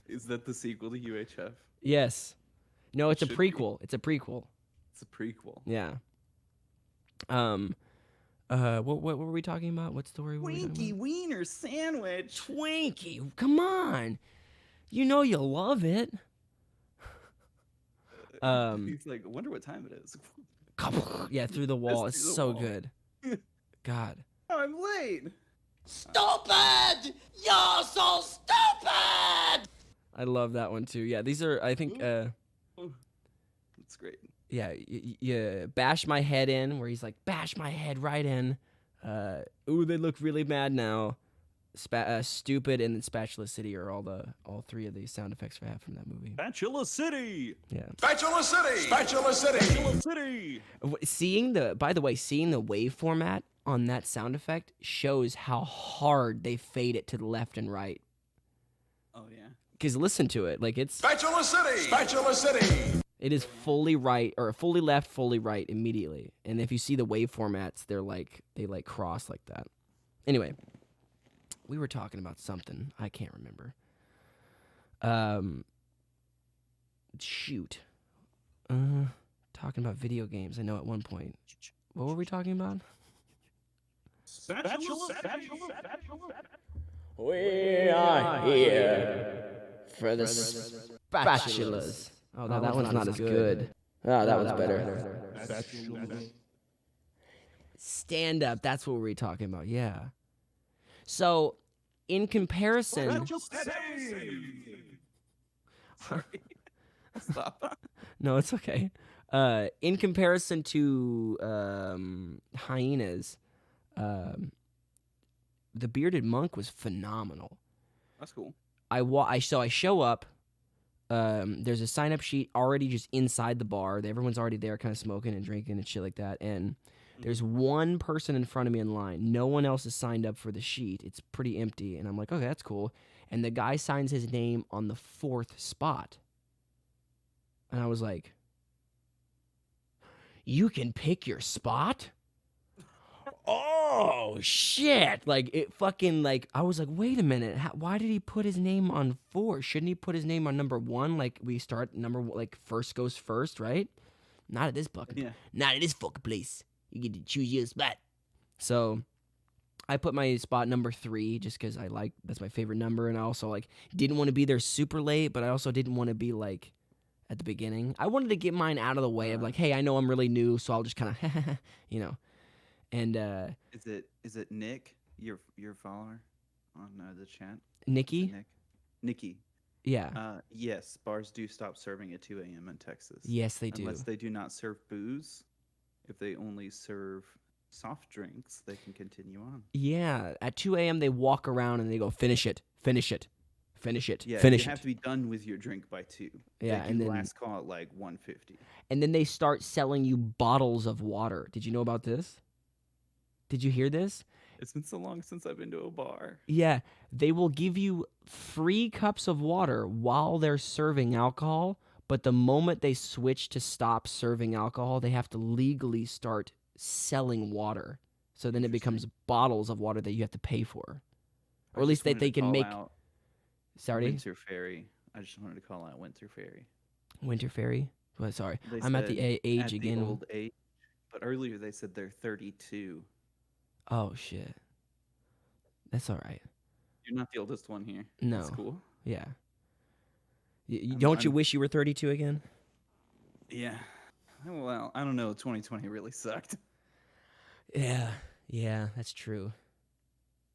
Is that the sequel to UHF?
Yes. No, it's a
Should be.
prequel. It's a prequel.
It's a prequel.
Yeah. What were we talking about? What story were we talking
Winky
about?
Wiener Sandwich.
Twinkie. Come on. You know you love it.
He's like, I wonder what time it is.
Yeah, through the wall.
Just
It's
through the
so
wall.
good. God.
Oh, I'm late.
Stupid! You're so stupid!
I love that one too. Yeah, these are, I think,
That's great.
yeah, you bash my head in, where he's like, bash my head right in. Ooh, they look really mad now. Stupid, and then Spatula City are all 3 of the sound effects I have from that movie.
Spatula City.
Yeah.
Spatula City! Spatula City!
Spatula City.
By the way, seeing the wave format on that sound effect shows how hard they fade it to the left and right.
Oh yeah.
Because listen to it, like it's
Spatula City! Spatula City!
it is fully right or fully left, fully right immediately. And if you see the wave formats, they cross like that. Anyway, we were talking about something I can't remember. Shoot. Talking about video games. I know at one point. What were we talking about?
Spatula.
We are here for the Spatulas. Oh, that one's not as good. Oh, that one's better. Stand up. That's what we're talking about. Yeah. So, in comparison,
Sorry. Stop.
no, it's okay. In comparison to hyenas, the bearded monk was phenomenal.
That's cool.
I show up. There's a sign up sheet already just inside the bar. Everyone's already there, kind of smoking and drinking and shit like that. And there's one person in front of me in line. No one else is signed up for the sheet. It's pretty empty. And I'm like, okay, that's cool. And the guy signs his name on the 4th spot. And I was like, you can pick your spot? Oh, shit. Like, it fucking, like, I was like, wait a minute. Why did he put his name on 4? Shouldn't he put his name on number 1? Like, we start number, like, first goes first, right? Not at this fucking, not at this fucking place. You get to choose your spot. So, I put my spot number 3 just because that's my favorite number. And I also, like, didn't want to be there super late, but I also didn't want to be, like, at the beginning. I wanted to get mine out of the way of, like, hey, I know I'm really new, so I'll just kind of, you know. And
is it Nick, your follower on the chat?
Nikki?
Nikki.
Yeah.
Yes, bars do stop serving at 2 a.m. in Texas.
Yes, they do.
Unless they do not serve booze. If they only serve soft drinks, they can continue on.
Yeah. At 2 a.m., they walk around and they go, finish it, finish it, finish it,
yeah,
finish
you
it.
have to be done with your drink by 2.
Yeah, and then
last call at like 1:50.
And then they start selling you bottles of water. Did you know about this? Did you hear this?
It's been so long since I've been to a bar.
Yeah, they will give you free cups of water while they're serving alcohol, but the moment they switch to stop serving alcohol, they have to legally start selling water. So then it becomes bottles of water that you have to pay for. Or at least that they can make. Sorry?
Winter Fairy. I just wanted to call out Winter Fairy.
Winter Fairy? Well, sorry.
They
I'm at
said
the age
at
again.
The old age, but earlier they said they're 32.
Oh, shit. That's all right.
You're not the oldest one here.
No.
That's cool.
Yeah. Don't you wish you were 32 again?
Yeah. Well, I don't know. 2020 really sucked.
Yeah. Yeah, that's true.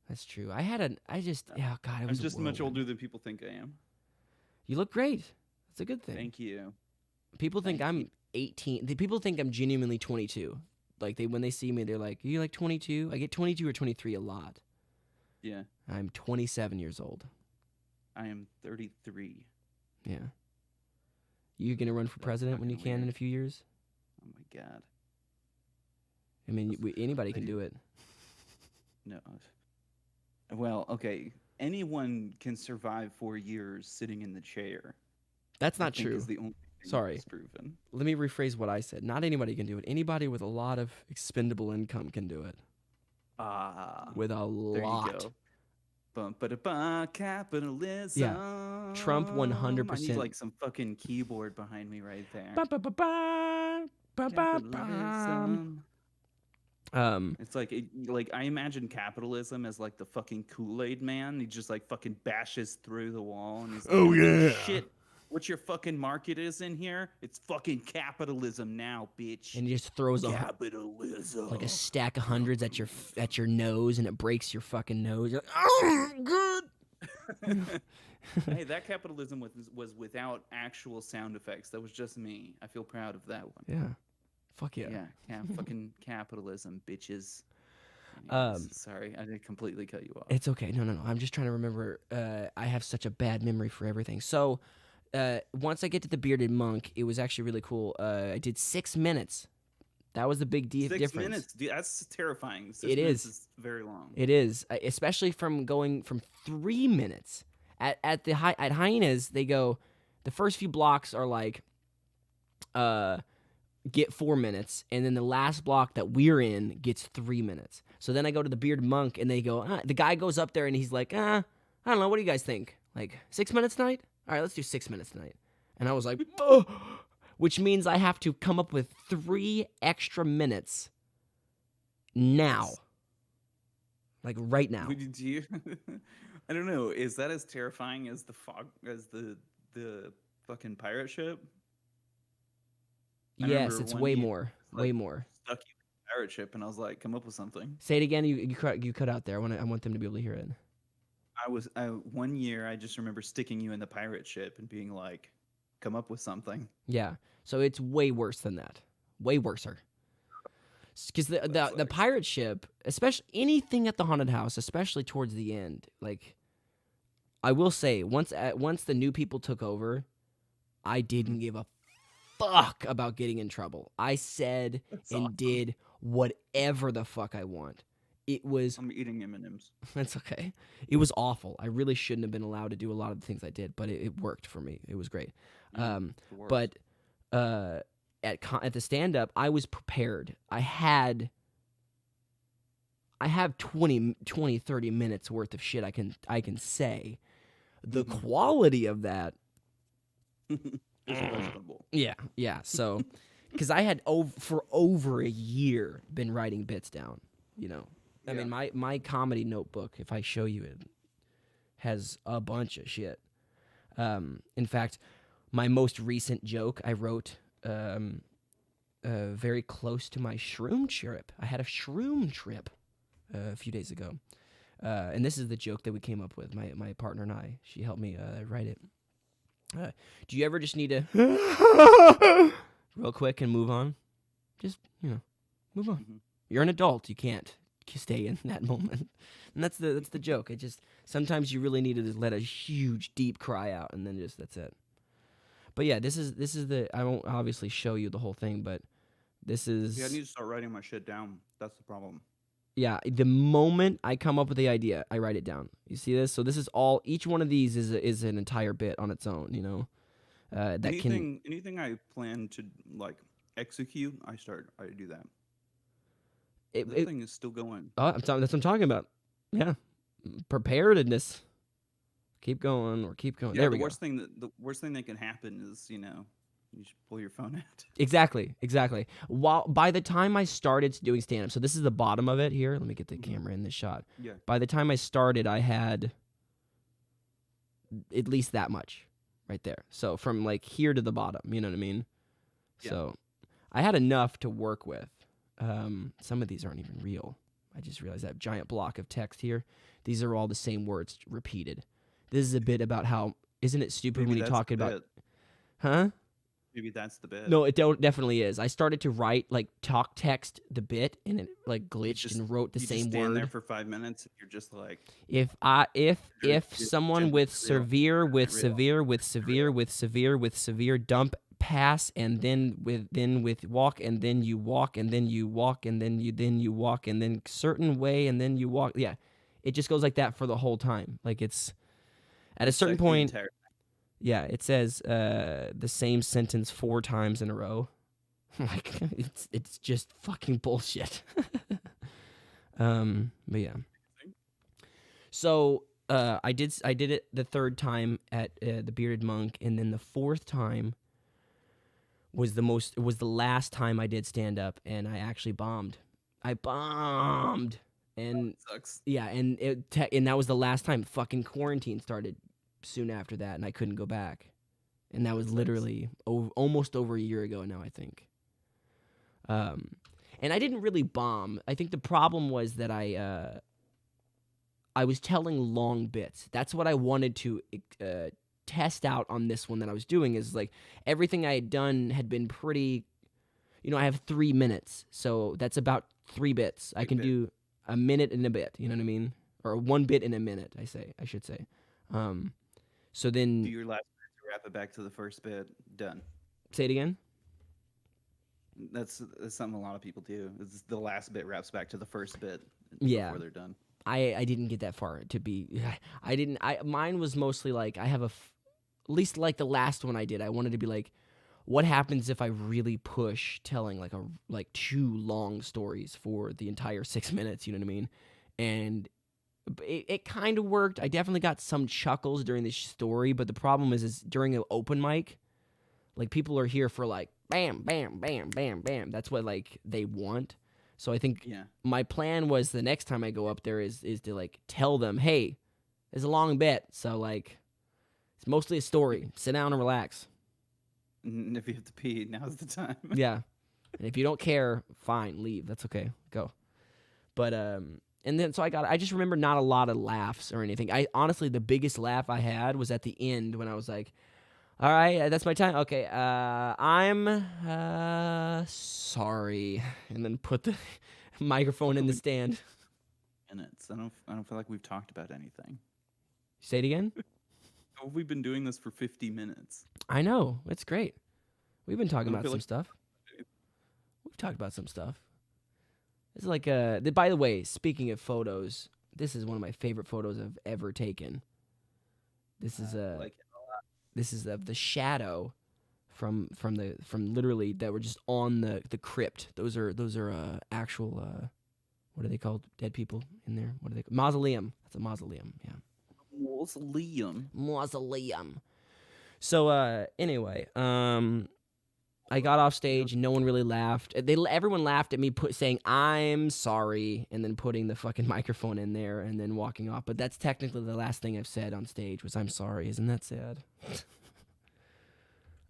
That's true. Oh, God, it was
I'm just much older than people think I am.
You look great. That's a good thing.
Thank you.
People think I'm 18. People think I'm genuinely 22. Like, when they see me, they're like, are you like 22? I get 22 or 23 a lot.
Yeah.
I'm 27 years old.
I am 33.
Yeah. You gonna run for president when you can in a few years?
Oh my God.
I mean, anybody can do it.
No. Well, okay. Anyone can survive 4 years sitting in the chair.
That's not true.
Is the only thing
Sorry.
that's proven.
Let me rephrase what I said. Not anybody can do it. Anybody with a lot of expendable income can do it. With a
There
lot.
you go. Bum-ba-da-ba, capitalism.
Yeah. Trump 100%.
I need like some fucking keyboard behind me right there.
Capitalism.
It's like I imagine capitalism as like the fucking Kool-Aid man. He just like fucking bashes through the wall and he's like,
Oh, yeah.
shit. What your fucking market is in here? It's fucking capitalism now, bitch.
And he just throws
capitalism
like a stack of hundreds at your nose, and it breaks your fucking nose. You're like, oh, good.
Hey, that capitalism was without actual sound effects. That was just me. I feel proud of that one.
Yeah. Fuck yeah.
Yeah, fucking capitalism, bitches. Anyways, sorry, I did completely cut you off.
It's okay. No. I'm just trying to remember. I have such a bad memory for everything. So, once I get to the bearded monk, it was actually really cool. I did 6 minutes. That was the big difference.
6 minutes, dude, that's terrifying. 6
It
minutes
is
very long.
It is, especially from going from 3 minutes. At hyenas, they go. The first few blocks are like, get 4 minutes, and then the last block that we're in gets 3 minutes. So then I go to the bearded monk, and they go. The guy goes up there, and he's like, I don't know. What do you guys think? Like 6 minutes tonight? All right, let's do 6 minutes tonight. And I was like, oh, which means I have to come up with 3 extra minutes now. Like right now.
Do you? I don't know. Is that as terrifying as the fucking pirate ship? I
Yes,
remember
it's
one
way
year,
more.
it's
Way
like
more.
stuck you in a pirate ship, and I was like, come up with something.
Say it again. You cut out there. I want them to be able to hear it.
One year I just remember sticking you in the pirate ship and being like, come up with something.
Yeah. So it's way worse than that. Way worser. Because the
Like,
pirate ship, especially anything at the haunted house, especially towards the end, like I will say, once the new people took over, I didn't give a fuck about getting in trouble. I said
That's
and
awesome.
did whatever the fuck I want. It was
I'm eating M&Ms.
That's okay. It was awful. I really shouldn't have been allowed to do a lot of the things I did, but it worked for me. It was great.
The worst.
But at the stand up, I was prepared. I have 20, 30 minutes worth of shit I can say. The quality of that,
It's questionable.
yeah. So, because I had for over a year been writing bits down, I mean, my comedy notebook, if I show you it, has a bunch of shit. In fact, my most recent joke I wrote very close to my shroom trip. I had a shroom trip a few days ago. And this is the joke that we came up with, my partner and I. She helped me write it. Do you ever just need to real quick and move on? Just, move on.
Mm-hmm.
You're an adult. You can't stay in that moment. And that's the joke. It just, sometimes you really need to just let a huge, deep cry out, and then that's it. But yeah, this is I won't obviously show you the whole thing, but this is...
Yeah, I need to start writing my shit down. That's the problem.
Yeah, the moment I come up with the idea, I write it down. You see this? So this is all. Each one of these is an entire bit on its own.
Anything I plan to like execute, I do that. The thing is still going.
That's what I'm talking about. Yeah, preparedness. Keep going or keep going.
Yeah,
There
the
we go.
The worst thing that can happen is you should pull your phone out.
Exactly. By the time I started doing stand up, so this is the bottom of it here. Let me get the camera in this shot.
Yeah.
By the time I started, I had at least that much right there. So from like here to the bottom, you know what I mean?
Yeah.
So I had enough to work with. Some of these aren't even real. I just realized that giant block of text here. These are all the same words repeated. This is a bit about how, isn't it stupid
Maybe
when you
that's
talk
the
about,
bit.
huh?
Maybe that's the bit.
No, it definitely is. I started to write, like, talk text the bit, and it, like, glitched and wrote the
you
same
just stand there
word.
for 5 minutes. And you're just like,
If someone with severe dump pass and then with walk and then you walk and then you walk and then you walk and then certain way and then you walk, yeah, it just goes like that for the whole time. Like it's at a certain point. Yeah, it says the same sentence 4 times in a row. Like it's just fucking bullshit. But yeah. So I did it the 3rd time at the Bearded Monk, and then the 4th time was the last time I did stand up, and I actually bombed. I bombed, and
that sucks.
yeah, and and that was the last time. Fucking quarantine started soon after that, and I couldn't go back. And that was literally almost over a year ago now, I think. And I didn't really bomb. I think the problem was that I was telling long bits. That's what I wanted to test out on this one that I was doing, is like everything I had done had been pretty, I have 3 minutes. So that's about 3 bits. I can do a minute and a bit, you know what I mean? Or 1 bit in a minute, I should say. So then...
Do your last bit to wrap it back to the first bit. Done.
Say it again?
That's something a lot of people do. It's the last bit wraps back to the first bit before they're done.
I didn't get that far to be... Mine was mostly like, I have at least like the last one I did, I wanted to be like, what happens if I really push telling like 2 long stories for the entire 6 minutes, you know what I mean? And... It kind of worked. I definitely got some chuckles during this story, but the problem is during an open mic, like people are here for like bam, bam, bam, bam, bam. That's what like they want. So I think my plan was the next time I go up there is to like tell them, hey, it's a long bit, so like it's mostly a story. Sit down and relax.
If you have to pee, now's the time.
Yeah. And if you don't care, fine, leave. That's okay. Go. But and then so I just remember not a lot of laughs or anything. I honestly the biggest laugh I had was at the end when I was like, "All right, that's my time. Okay, I'm sorry." And then put the microphone in the stand.
Minutes. I don't feel like we've talked about anything.
Say it again?
How have we been doing this for 50 minutes?
I know. It's great. We've been talking
I
about
feel
some
like-
stuff. We've talked about some stuff. It's like by the way, speaking of photos, this is one of my favorite photos I've ever taken. This is
like
this is of the shadow from literally that were just on the crypt. Those are actual what are they called? Dead people in there. What are they called? Mausoleum. That's a mausoleum. Yeah.
Mausoleum.
Mausoleum. So anyway, I got off stage and no one really laughed. Everyone laughed at me saying I'm sorry and then putting the fucking microphone in there and then walking off. But that's technically the last thing I've said on stage was I'm sorry. Isn't that sad?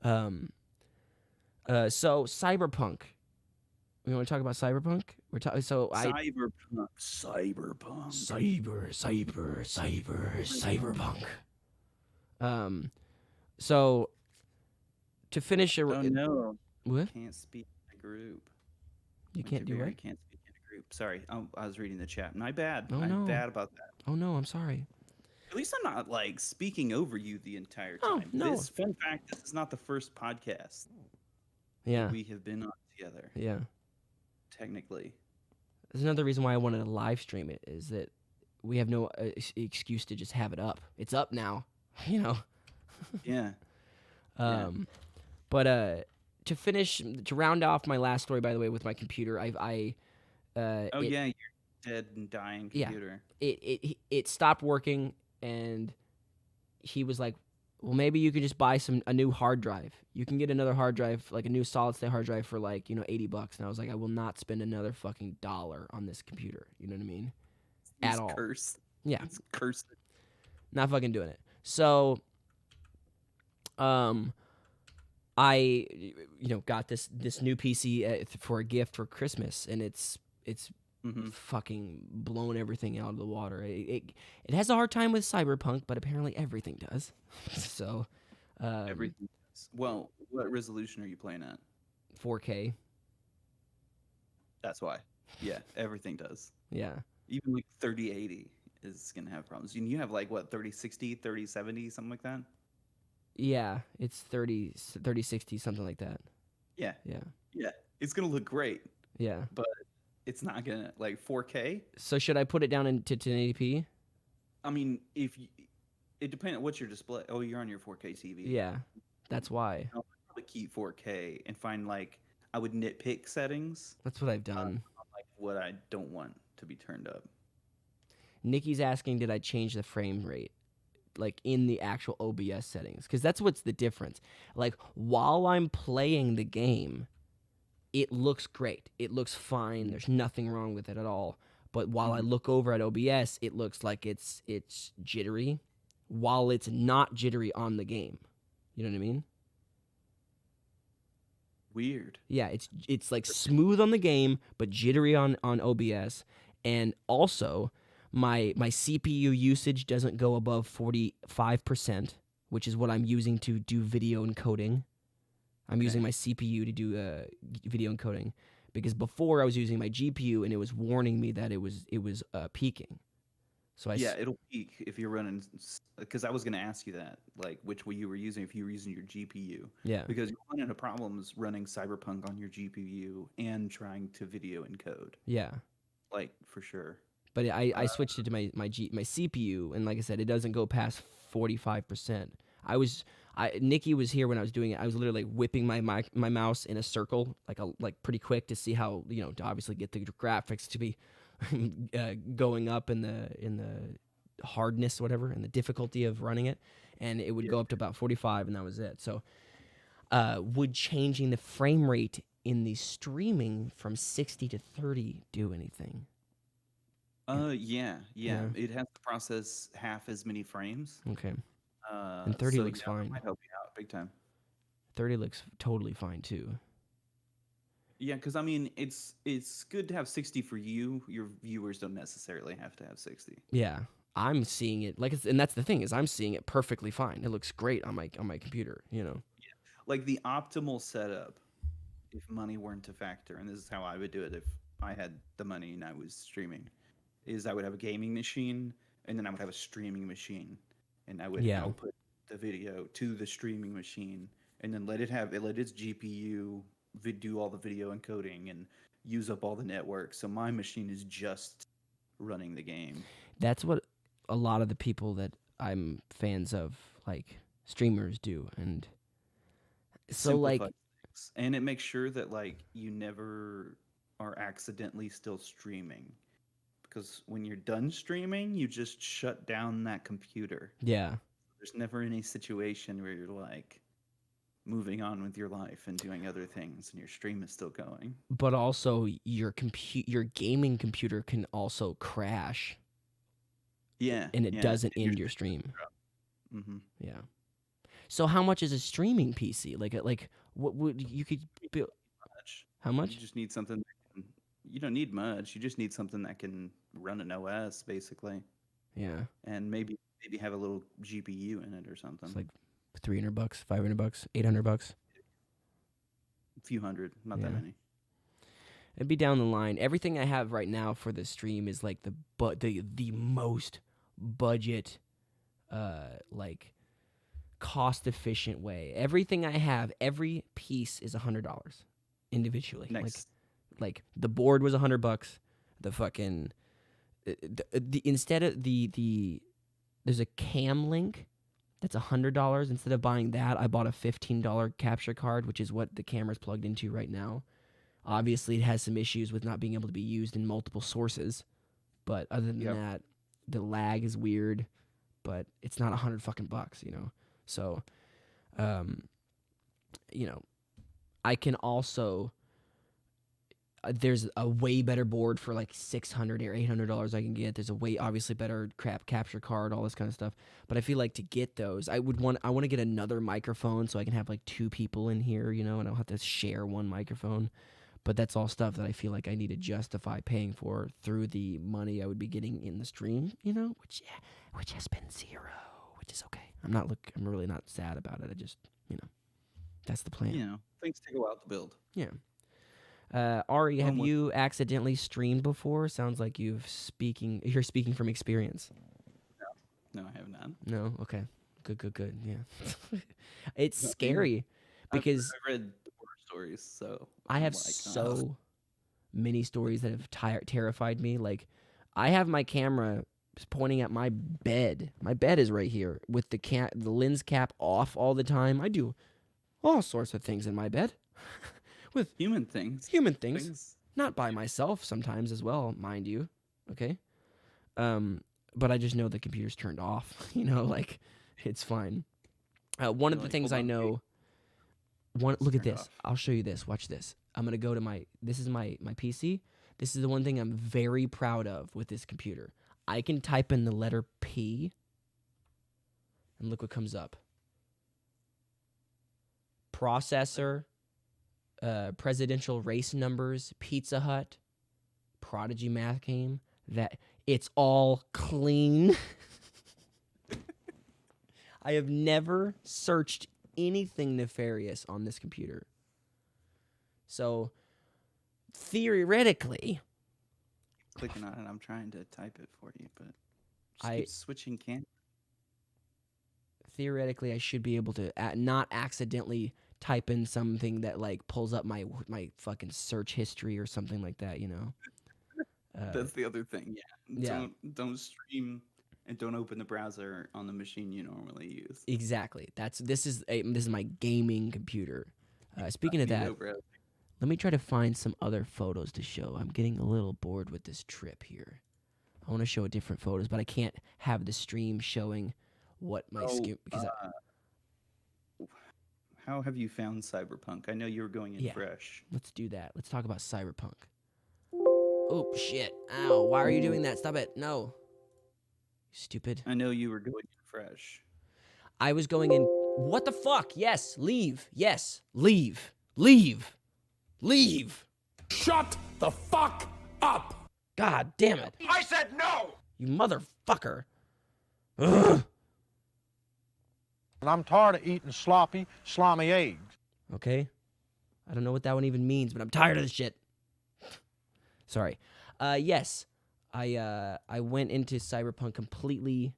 So Cyberpunk. We want to talk about Cyberpunk? We're talking. So
Cyberpunk.
Cyberpunk. So to finish a
Oh no.
what?
Can't speak in a group.
You can't do
I
what?
can't speak in a group. Sorry. I was reading the chat. My bad.
Oh,
I'm
no.
bad about that.
Oh no, I'm sorry.
At least I'm not like speaking over you the entire
Oh,
time.
no.
Fun fact, this is not the first podcast
Yeah,
we have been on together,
yeah.
technically.
There's another reason why I wanted to live stream it is that we have no excuse to just have it up. It's up now, you know.
Yeah.
But to round off my last story, by the way, with my computer,
Yeah, your dead and dying
Yeah.
computer.
it stopped working, and he was like, well, maybe you could just buy a new hard drive. You can get another hard drive, like a new solid state hard drive for like, $80. And I was like, I will not spend another fucking dollar on this computer. You know what I mean? At
It's
all.
cursed.
Yeah.
It's cursed.
Not fucking doing it. So, I, got this new PC for a gift for Christmas, and it's
Mhm.
fucking blown everything out of the water. It has a hard time with Cyberpunk, but apparently everything does. So,
Everything. Well, what resolution are you playing at?
4K.
That's why. Yeah, everything does.
Yeah.
Even like 3080 is gonna have problems. And you have like what 3060, 3070, something like that.
Yeah, it's 3060, something like that.
Yeah,
Yeah.
yeah. It's gonna look great,
Yeah.
but it's not gonna like 4K.
So should I put it down into 1080p?
I mean, it depends on what's your display. Oh, you're on your 4K TV.
Yeah. That's why.
I'll probably keep 4K and find like I would nitpick settings
That's what I've done.
on like what I don't want to be turned up.
Nikki's asking, did I change the frame rate? Like in the actual OBS settings? Because that's what's the difference. Like while I'm playing the game, it looks great. It looks fine. There's nothing wrong with it at all. But while I look over at OBS, it looks like it's jittery, while it's not jittery on the game. You know what I mean?
Weird.
Yeah, it's like smooth on the game, but jittery on OBS. And also, my CPU usage doesn't go above 45%, which is what I'm using to do video encoding. I'm using my CPU to do video encoding, because before I was using my GPU and it was warning me that it was peaking. So
It'll peak if you're running. Because I was going to ask you that, like which way you were using, if you were using your GPU.
Yeah.
Because you're running into problems running Cyberpunk on your GPU and trying to video encode.
Yeah.
Like for sure.
But I switched it to my CPU, and like I said, it doesn't go past 45%. Nikki was here when I was doing it. I was literally whipping my mouse in a circle, like pretty quick, to see how, to obviously get the graphics to be going up in the hardness, whatever, and the difficulty of running it, and it would go up to about 45, and that was it. So, would changing the frame rate in the streaming from 60 to 30 do anything?
Yeah.
Yeah.
It has to process half as many frames.
Okay. And 30 looks
That
fine.
might help you out big time.
30 looks totally fine too.
Yeah, because I mean, it's good to have 60 for you. Your viewers don't necessarily have to have 60.
Yeah, I'm seeing it and that's the thing is I'm seeing it perfectly fine. It looks great on my computer. You know.
Like the optimal setup, if money weren't a factor, and this is how I would do it if I had the money and I was streaming, is I would have a gaming machine and then I would have a streaming machine, and I would
Yeah.
output the video to the streaming machine, and then let its GPU do all the video encoding and use up all the network. So my machine is just running the game.
That's what a lot of the people that I'm fans of, like streamers, do, and so like
Simplifies things. And it makes sure that like you never are accidentally still streaming, because when you're done streaming, you just shut down that computer.
yeah.
There's never any situation where you're like moving on with your life and doing other things and your stream is still going.
But also your gaming computer can also crash,
Yeah.
and it doesn't end your stream.
Mm-hmm.
Yeah. So how much is a streaming PC? Like what would you could build? How much?
You just need something you don't need much. You just need something that can run an OS basically,
Yeah.
and maybe have a little GPU in it or something.
It's like $300, $500, $800.
A few hundred, not that
Yeah.
many.
It'd be down the line. Everything I have right now for the stream is like the most budget, like cost efficient way. Everything I have, every piece is $100 individually.
Nice.
Like the board was $100. The fucking instead of the there's a cam link that's $100. Instead of buying that, I bought a $15 capture card, which is what the camera's plugged into right now. Obviously, it has some issues with not being able to be used in multiple sources, but other than that, the lag is weird. But it's not $100 fucking bucks, you know. So, you know, I can also. There's a way better board for like $600 or $800 I can get. There's a way obviously better capture card, all this kind of stuff. But I feel like to get those, I want to get another microphone so I can have like two people in here, you know, and I don't have to share one microphone. But that's all stuff that I feel like I need to justify paying for through the money I would be getting in the stream, you know, which has been zero, which is okay. I'm really not sad about it. I just, you know, that's the plan.
You know, things take a while to build.
Yeah. Ari, have
Well,
you accidentally streamed before? Sounds like you're speaking from experience.
No, I have not.
No? Okay. Good. Yeah. It's scary because
I've read horror stories, so
I have
I'm like,
so many stories that have terrified me. Like, I have my camera pointing at my bed. My bed is right here with the lens cap off all the time. I do all sorts of things in my bed. With
human things.
Not by myself sometimes as well, mind you. Okay? But I just know the computer's turned off. You know, like, it's fine. One of the
like,
things
hold
I
on,
know... Look at
turned
this.
off.
I'll show you this. Watch this. I'm going to go to this is my PC. This is the one thing I'm very proud of with this computer. I can type in the letter P, and look what comes up. Processor... presidential race numbers, Pizza Hut, Prodigy math game, that it's all clean. I have never searched anything nefarious on this computer. So, theoretically,
Clicking on it, I'm trying to type it for you, but just
I-
keep switching
I should be able to not accidentally type in something that like pulls up my fucking search history or something like that, you know.
That's the other thing.
yeah.
Don't stream and don't open the browser on the machine you normally use.
Exactly. This is my gaming computer. Speaking of
You
that,
know, browser.
let me try to find some other photos to show. I'm getting a little bored with this trip here. I want to show different photos, but I can't have the stream showing what my skin because
How have you found Cyberpunk? I know you were going in
Yeah.
fresh.
let's do that. Let's talk about Cyberpunk. Oh shit. Ow, why are you doing that? Stop it. No. Stupid.
I know you were going in fresh.
I was going in What the fuck? Yes, leave. Yes, leave. Leave. Leave.
Shut the fuck up!
God damn it.
I said no!
You motherfucker. Ugh.
And I'm tired of eating sloppy, slimy eggs.
Okay. I don't know what that one even means, but I'm tired of this shit. Sorry. Yes. I went into Cyberpunk completely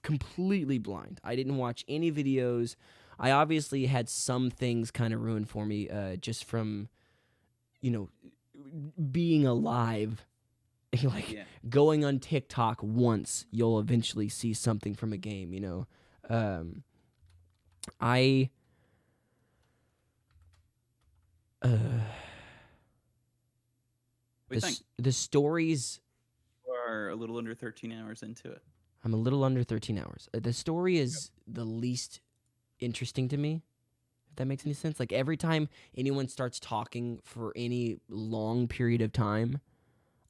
completely blind. I didn't watch any videos. I obviously had some things kind of ruined for me just from, being alive. Going on TikTok once, you'll eventually see something from a game,
What do you think?
The stories...
You are a little under 13 hours into it.
I'm a little under 13 hours. The story is the least interesting to me, if that makes any sense. Like, every time anyone starts talking for any long period of time,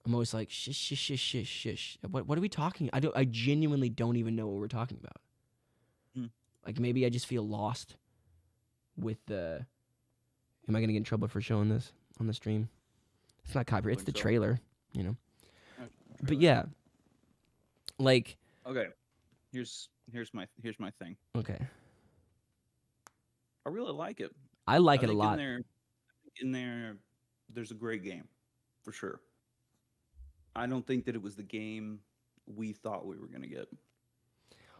I'm always like, shish, shish, shish, shish, shish. What are we talking? I genuinely don't even know what we're talking about. Like, maybe I just feel lost with the... Am I going to get in trouble for showing this on the stream? It's not copyright. It's the trailer, But yeah, like...
Okay, here's my thing.
Okay.
I really like it.
I like it a
think
lot.
In there, there's a great game, for sure. I don't think that it was the game we thought we were gonna get.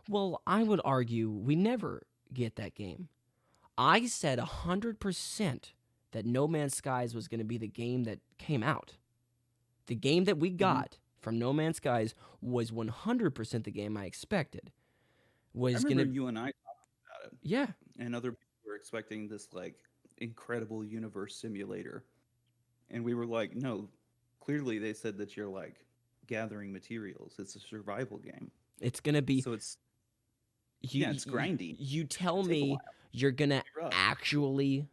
Well, I would argue we never get that game. I said 100% that No Man's Skies was going to be the game that came out. The game that we got from No Man's Skies was 100% the game I expected.
I remember you and I talked about it.
Yeah.
And other people were expecting this like incredible universe simulator. And we were like, no, clearly they said that you're like gathering materials. It's a survival game.
It's going to be...
So it's it's grindy.
You tell
Take a
me
while.
you're going to
You're up.
actually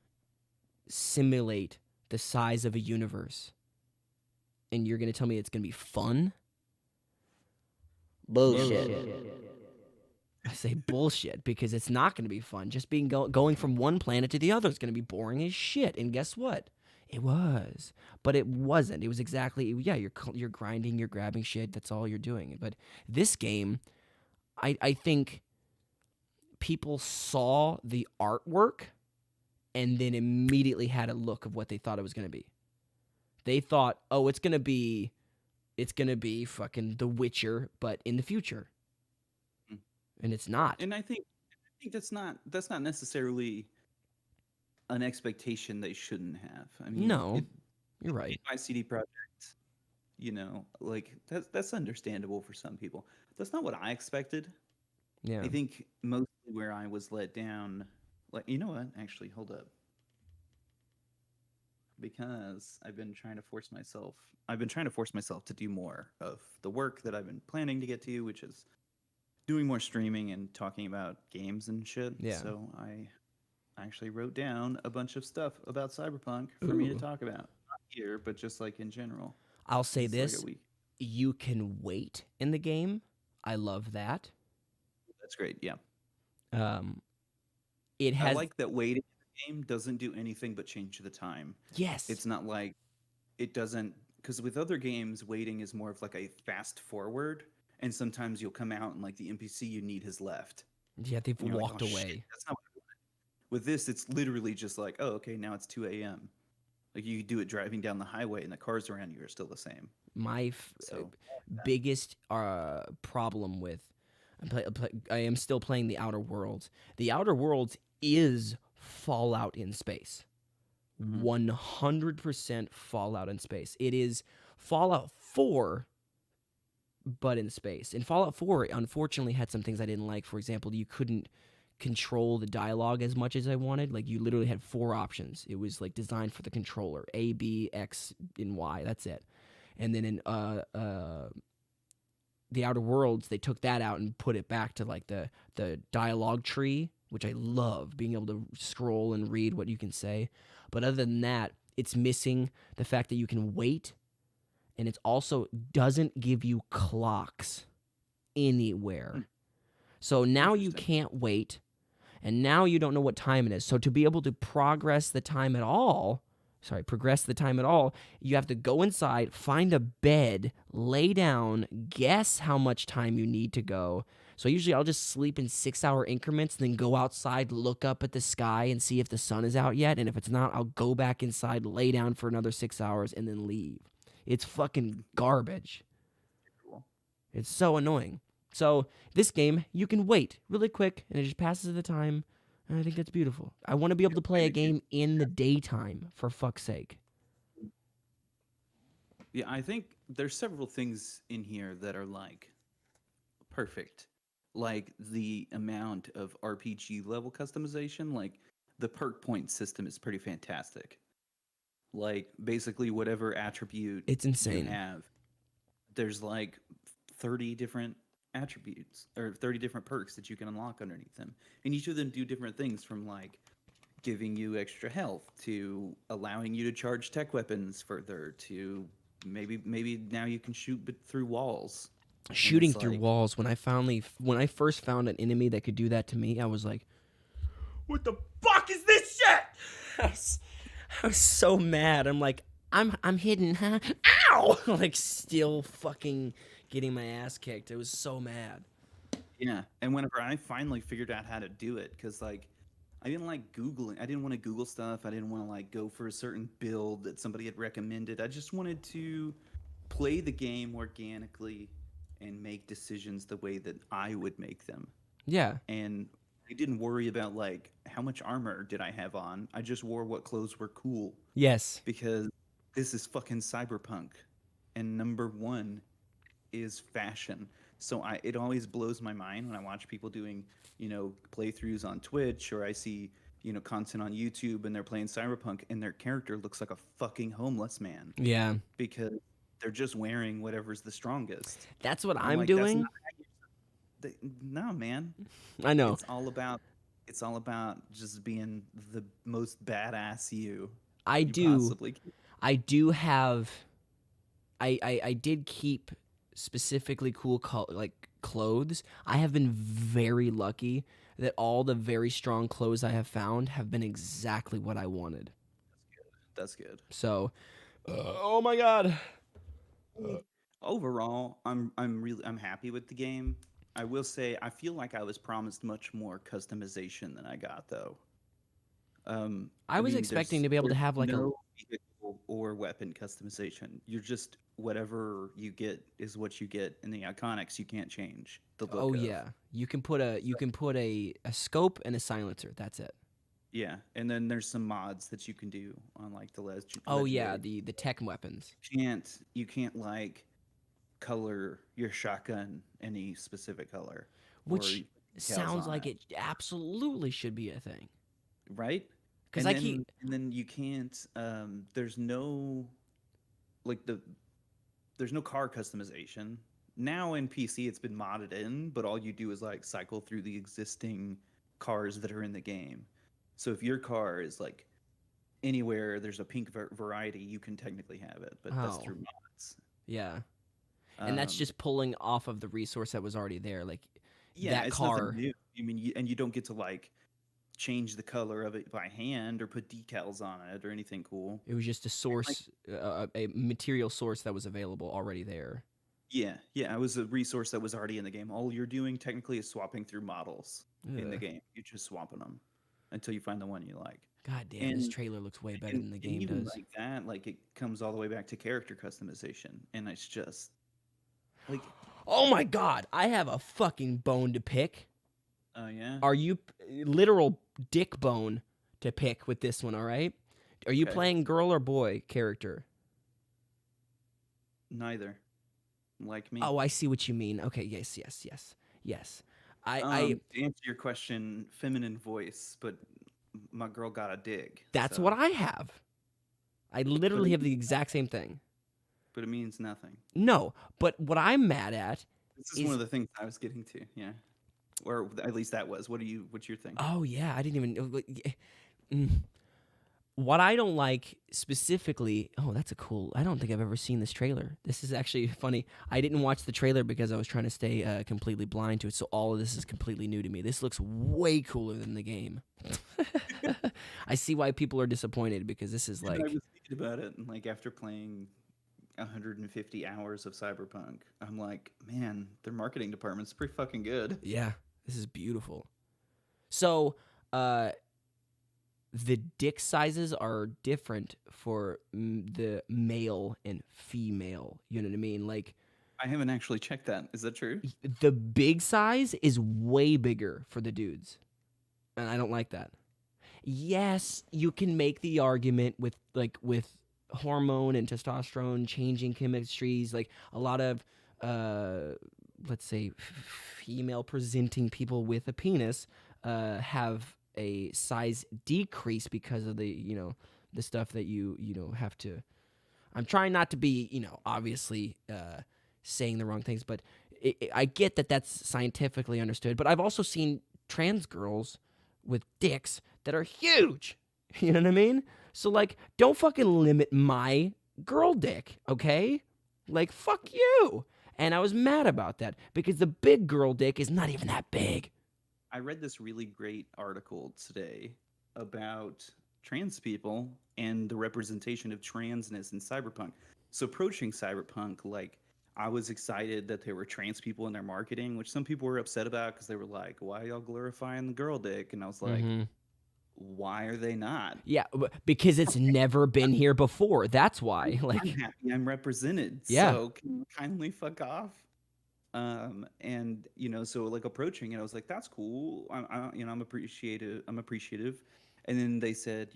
simulate the size of a universe. And you're going to tell me it's going to be fun? Bullshit. I say bullshit because it's not going to be fun. Just going from one planet to the other is going to be boring as shit. And guess what? It was. But it wasn't. It was exactly, you're grinding, you're grabbing shit. That's all you're doing. But this game, I think people saw the artwork and then immediately had a look of what they thought it was going to be. They thought, oh, it's going to be fucking The Witcher, but in the future. And it's not.
And I think that's not necessarily an expectation they shouldn't have. I mean,
No, you're right.
My CD Projekt, like that's understandable for some people. That's not what I expected.
Yeah.
I think mostly where I was let down, like, you know what? Actually, hold up. Because I've been trying to force myself to do more of the work that I've been planning to get to, which is doing more streaming and talking about games and shit.
Yeah.
So I actually wrote down a bunch of stuff about Cyberpunk for me to talk about. Not here, but just like in general.
I'll say
It's like
this.
a week.
You can wait in the game. I love that.
That's great. Yeah.
It has...
I like that waiting in the game doesn't do anything but change the time.
Yes.
It's not like it doesn't, because with other games, waiting is more of like a fast forward, and sometimes you'll come out and like the NPC you need has left.
Yeah, they've
And you're like,
walked
"Oh,
away.
shit, that's not what I wanted." With this, it's literally just like, oh, okay, now it's 2 a.m. Like you do it driving down the highway, and the cars around you are still the same.
My
So
biggest problem with... I am still playing The Outer Worlds. The Outer Worlds is Fallout in space. 100% Fallout in space. It is Fallout 4, but in space. And Fallout 4, unfortunately, had some things I didn't like. For example, you couldn't control the dialogue as much as I wanted. Like, you literally had 4 options. It was, like, designed for the controller. A, B, X, and Y. That's it. And then in The Outer Worlds, they took that out and put it back to, like, the dialogue tree, which I love, being able to scroll and read what you can say. But other than that, it's missing the fact that you can wait, and it also doesn't give you clocks anywhere. So now you
Interesting.
can't wait, and now you don't know what time it is. So to be able to progress the time at all, you have to go inside, find a bed, lay down, guess how much time you need to go. So usually I'll just sleep in 6-hour increments, then go outside, look up at the sky and see if the sun is out yet. And if it's not, I'll go back inside, lay down for another 6 hours, and then leave. It's fucking garbage.
Cool.
It's so annoying. So this game, you can wait really quick, and it just passes the time. And I think that's beautiful. I want to be able to play a game in the daytime, for fuck's sake.
Yeah, I think there's several things in here that are like perfect. Like the amount of RPG level customization, like the perk point system is pretty fantastic. Like basically whatever attribute
It's
you
insane.
have, there's like 30 different attributes or 30 different perks that you can unlock underneath them. And each of them do different things, from like giving you extra health to allowing you to charge tech weapons further to maybe now you can shoot through walls.
Shooting
it's
through
like-
walls. When I first found an enemy that could do that to me, I was like, "What the fuck is this shit?" I was so mad. I'm like, I'm hidden, huh? Ow! Like still fucking getting my ass kicked. I was so mad.
Yeah, and whenever I finally figured out how to do it, because like I didn't like Googling. I didn't want to Google stuff. I didn't want to like go for a certain build that somebody had recommended. I just wanted to play the game organically and make decisions the way that I would make them.
Yeah.
And I didn't worry about like how much armor did I have on. I just wore what clothes were cool,
Yes.
because this is fucking cyberpunk, and number one is fashion. So it always blows my mind when I watch people doing, playthroughs on Twitch, or I see, content on YouTube and they're playing Cyberpunk and their character looks like a fucking homeless man
Yeah.
because they're just wearing whatever's the strongest.
That's what
And
I'm
like, that's
doing.
not how no, man.
I know.
It's all about just being the most badass you
I do.
possibly can.
I do have. I did keep specifically cool clothes. I have been very lucky that all the very strong clothes I have found have been exactly what I wanted.
That's good.
So, oh my god.
Overall, I'm happy with the game. I will say I feel like I was promised much more customization than I got, though.
I was
mean,
expecting to be able to
there's
have like
no vehicle or weapon customization. You're just whatever you get is what you get, and the iconics you can't change the look
oh
of.
yeah, you can put a scope and a silencer. That's it.
Yeah, and then there's some mods that you can do on like the
Oh yeah,
legendary.
the tech weapons.
You can't like color your shotgun any specific color, or
Which
details
sounds
on
like it absolutely should be a thing.
right?
'Cause
And
I keep-
and then you can't. There's no like there's no car customization now in PC. It's been modded in, but all you do is like cycle through the existing cars that are in the game. So if your car is like anywhere there's a pink variety, you can technically have it, but that's
Oh.
through mods.
Yeah, and that's
Um,
just pulling off of the resource that was already there. Like
yeah,
that
it's
car.
nothing new. I mean, and you don't get to like change the color of it by hand or put decals on it or anything cool.
It was just a source, a material source that was available already there.
Yeah, it was a resource that was already in the game. All you're doing technically is swapping through models in the
Ugh.
game. You're just swapping them until you find the one you like.
God damn, this
And-
trailer looks way better than the
And
game
even
does.
like that, like it comes all the way back to character customization, and it's just like,
Oh my god, I have a fucking bone to pick.
oh yeah,
Are you literal dick bone to pick with this one? All right. Are you
Okay.
playing girl or boy character?
neither, like me.
Oh, I see what you mean. Okay, yes. I
To answer your question, feminine voice, but my girl got a dig.
that's
so-
what I have. I literally
it-
have the exact same thing.
But it means nothing.
No, but what I'm mad at.
This is one of the things I was getting to. Yeah, or at least that was. What's your thing?
Oh yeah, I didn't even. What I don't like specifically, oh, that's a cool. I don't think I've ever seen this trailer. This is actually funny. I didn't watch the trailer because I was trying to stay completely blind to it, so all of this is completely new to me. This looks way cooler than the game. I see why people are disappointed because this is
I
like,
was thinking about it, and like after playing 150 hours of Cyberpunk, I'm like, man, their marketing department's pretty fucking good.
yeah, this is beautiful. So, the dick sizes are different for the male and female. You know what I mean? Like,
I haven't actually checked that. Is that true?
the big size is way bigger for the dudes. And I don't like that. Yes, you can make the argument with hormone and testosterone changing chemistries, like a lot of let's say female presenting people with a penis have a size decrease because of the stuff that you have to. I'm trying not to be, obviously saying the wrong things, but I get that that's scientifically understood. But I've also seen trans girls with dicks that are huge. You know what I mean? So, like, don't fucking limit my girl dick, okay? Like, fuck you. And I was mad about that because the big girl dick is not even that big.
I read this really great article today about trans people and the representation of transness in Cyberpunk. So approaching Cyberpunk, like, I was excited that there were trans people in their marketing, which some people were upset about because they were like, why are y'all glorifying the girl dick? And I was like, why are they not?
Yeah, because it's never been here before. That's why. Like,
I'm happy I'm represented.
Yeah.
So can you kindly fuck off? And so like approaching it, I was like, that's cool. I'm appreciative. And then they said,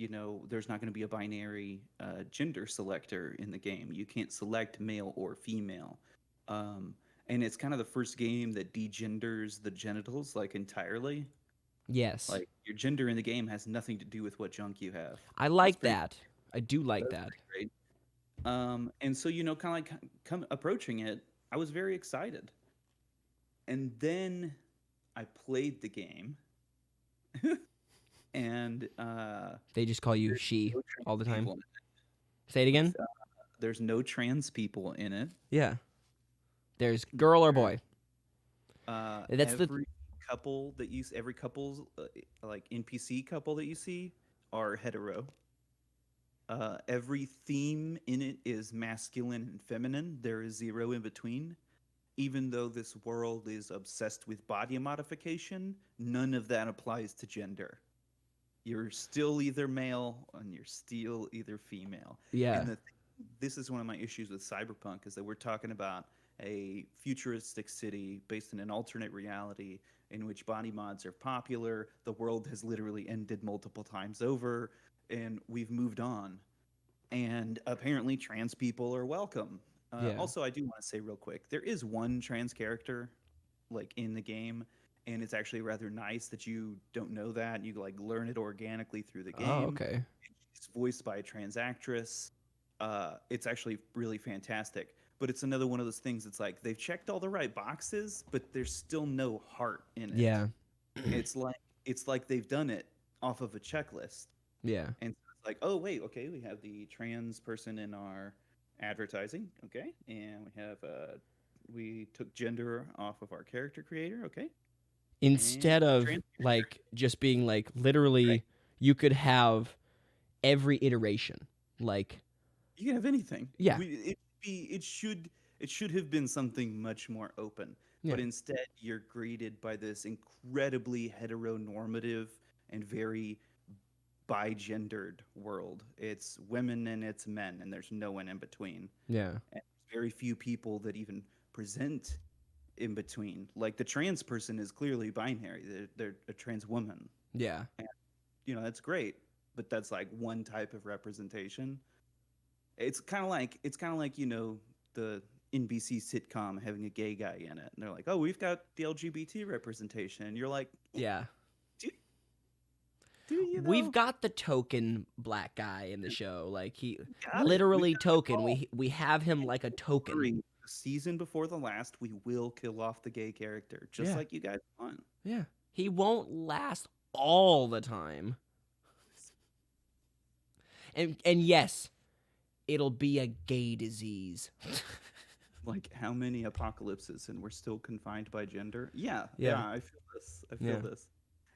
there's not going to be a binary gender selector in the game. You can't select male or female. And it's kind of the first game that degenders the genitals like entirely.
yes.
Like your gender in the game has nothing to do with what junk you have.
I like
pretty-
that. I do like that.
Great. And so kind of like approaching it, I was very excited. And then I played the game, and
They just call you
there's
she
no trans
all the time.
people in it.
Say it again.
There's no trans people in it.
Yeah. There's girl or boy. That's
every couple that you every couple's like NPC couple that you see are hetero. Every theme in it is masculine and feminine. There is zero in between. Even though this world is obsessed with body modification, none of that applies to gender. You're still either male and you're still either female.
Yeah.
And this is one of my issues with Cyberpunk is that we're talking about a futuristic city based in an alternate reality in which body mods are popular. The world has literally ended multiple times over, and we've moved on. And apparently trans people are welcome.
Yeah.
Also, I do want to say real quick, there is one trans character like in the game, and it's actually rather nice that you don't know that. You like learn it organically through the game.
Oh, okay.
It's voiced by a trans actress. It's actually really fantastic. But it's another one of those things that's like they've checked all the right boxes, but there's still no heart in it.
Yeah.
It's like they've done it off of a checklist.
Yeah.
And so it's like, oh wait, okay, we have the trans person in our advertising, okay, and we took gender off of our character creator, okay.
Instead of
trans-
like just being like literally,
Right.
you could have every iteration. Like,
You can have anything.
Yeah.
It should have been something much more open. But
Yeah.
instead, you're greeted by this incredibly heteronormative and very bi-gendered world. It's women and it's men, and there's no one in between.
yeah.
And very few people that even present in between. Like the trans person is clearly binary. They're a trans woman.
Yeah.
That's great, but that's like one type of representation. It's kind of like the NBC sitcom having a gay guy in it, and they're like, "Oh, we've got the LGBT representation," and you're like,
Yeah.
"Do you know?
We've got the token black guy in the show. Like he
got it.
literally
We got it
token.
all."
We have him like a token.
During the season before the last, we will kill off the gay character, just
Yeah.
like you guys want.
Yeah. He won't last all the time. And yes, it'll be a gay disease.
Like, how many apocalypses and we're still confined by gender? Yeah,
Yeah.
I feel this. I
Yeah.
feel this.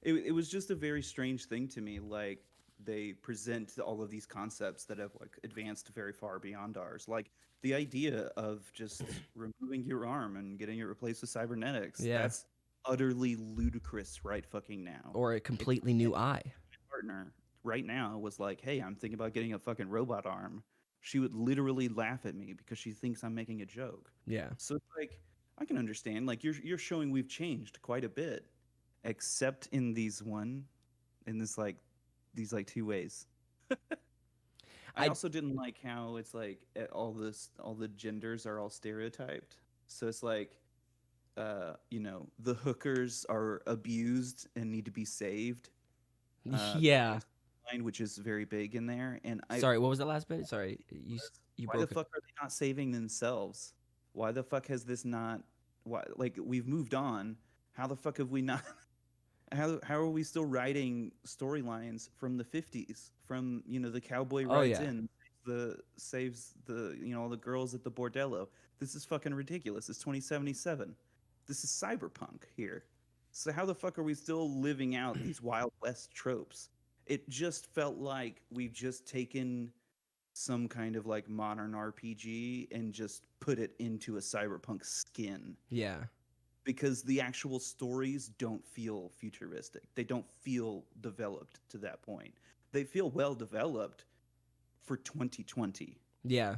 It was just a very strange thing to me. Like, they present all of these concepts that have like advanced very far beyond ours. Like the idea of just removing your arm and getting it replaced with cybernetics.
Yeah.
That's utterly ludicrous right fucking now.
Or a completely new eye.
Partner right now was like, "Hey, I'm thinking about getting a fucking robot arm." She would literally laugh at me because she thinks I'm making a joke.
Yeah.
So it's like I can understand. Like you're showing we've changed quite a bit, except in these two ways. I
I-
also didn't like how it's like all the genders are all stereotyped. So it's like the hookers are abused and need to be saved.
Yeah.
Line, which is very big in there. And
Sorry, what was the last bit? Sorry, you
why the
broke it.
fuck are they not saving themselves? Why the fuck has this not? Why, like, we've moved on. How the fuck have we not? How are we still writing storylines from the 50s? From the cowboy
Oh,
rides
yeah.
in, saves the all the girls at the bordello. This is fucking ridiculous. It's 2077. This is cyberpunk here. So how the fuck are we still living out these Wild West tropes? It just felt like we've just taken some kind of like modern RPG and just put it into a cyberpunk skin.
Yeah.
Because the actual stories don't feel futuristic. They don't feel developed to that point. They feel well developed for 2020.
Yeah.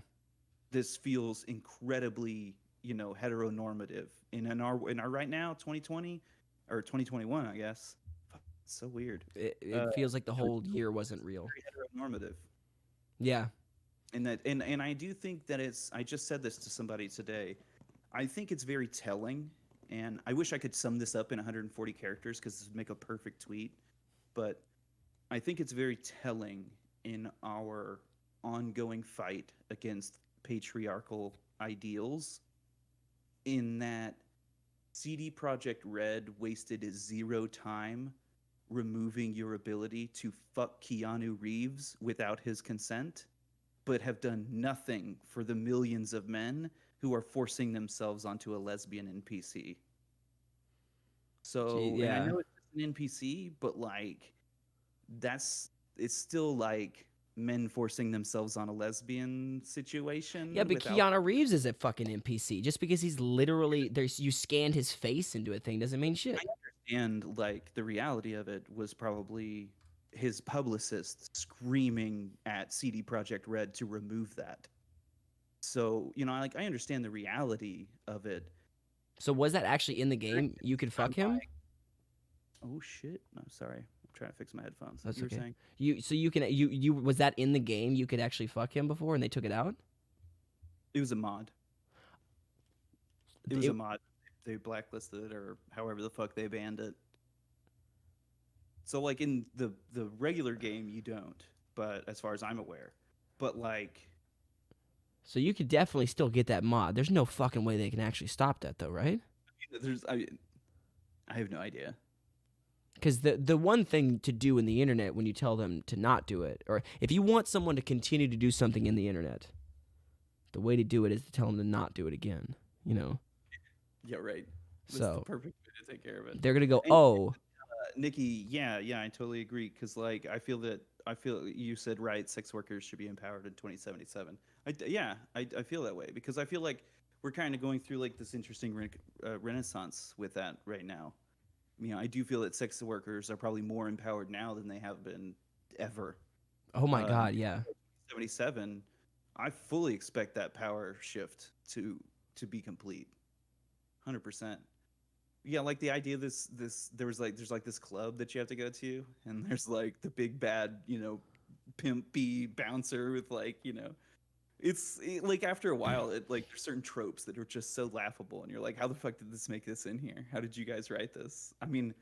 This feels incredibly, heteronormative. In our right now, 2020 or 2021, I guess. It's so weird.
It feels like the whole year wasn't real.
Very heteronormative.
Yeah.
And I do think that I just said this to somebody today. I think it's very telling. And I wish I could sum this up in 140 characters because this would make a perfect tweet. But I think it's very telling in our ongoing fight against patriarchal ideals in that CD Projekt Red wasted 0 time removing your ability to fuck Keanu Reeves without his consent, but have done nothing for the millions of men who are forcing themselves onto a lesbian NPC. So,
Gee,
and I
yeah.
know it's just an NPC, but like, it's still like men forcing themselves on a lesbian situation.
Yeah, but
without-
Keanu Reeves is a fucking NPC. Just because he's literally you scanned his face into a thing doesn't mean shit.
And like the reality of it was probably his publicist screaming at CD Projekt Red to remove that. So, I understand the reality of it.
So was that actually in the game? You could fuck him?
Oh shit. I'm sorry. I'm trying to fix my headphones.
That's
you were
okay.
saying?
You was that in the game? You could actually fuck him before and they took it out?
It was a mod. It was a mod. They blacklisted it or however the fuck they banned it. So like in the regular game you don't, but as far as I'm aware. But like
So you could definitely still get that mod. There's no fucking way they can actually stop that though, right?
I have no idea.
Because the one thing to do in the internet when you tell them to not do it, or if you want someone to continue to do something in the internet, the way to do it is to tell them to not do it again,
Yeah, right. That's
So-
the perfect way to take care of it.
They're going to go,
And-
oh,
Nikki, yeah, I totally agree. Because like, I feel you said right. Sex workers should be empowered in 2077. I feel that way because I feel like we're kind of going through like this interesting renaissance with that right now. I do feel that sex workers are probably more empowered now than they have been ever.
oh my God, yeah.
77, I fully expect that power shift to be complete. 100%. Yeah, like the idea of there's like this club that you have to go to, and there's like the big bad, pimpy bouncer with like, like after a while, like there's certain tropes that are just so laughable, and you're like, how the fuck did this make this in here? How did you guys write this? I mean,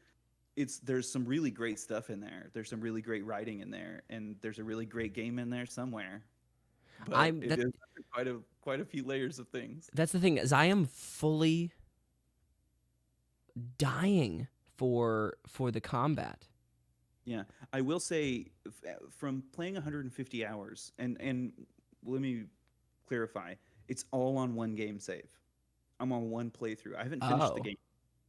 there's some really great stuff in there. There's some really great writing in there, and there's a really great game in there somewhere. But it is quite a few layers of things.
That's the thing is I am fully dying for the combat.
Yeah, I will say from playing 150 hours, and let me clarify, it's all on one game save. I'm on one playthrough. I haven't finished the
Oh,
game.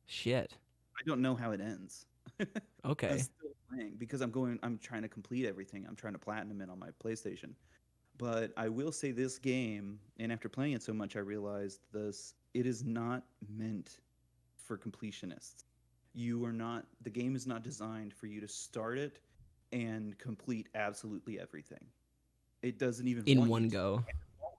shit.
I don't know how it ends. I'm
Okay.
still playing because I'm trying to complete everything. I'm trying to platinum it on my PlayStation. But I will say this game, and after playing it so much, I realized this: it is not meant for completionists. You are not. The game is not designed for you to start it and complete absolutely everything. It doesn't even
In
want you
one
to.
go.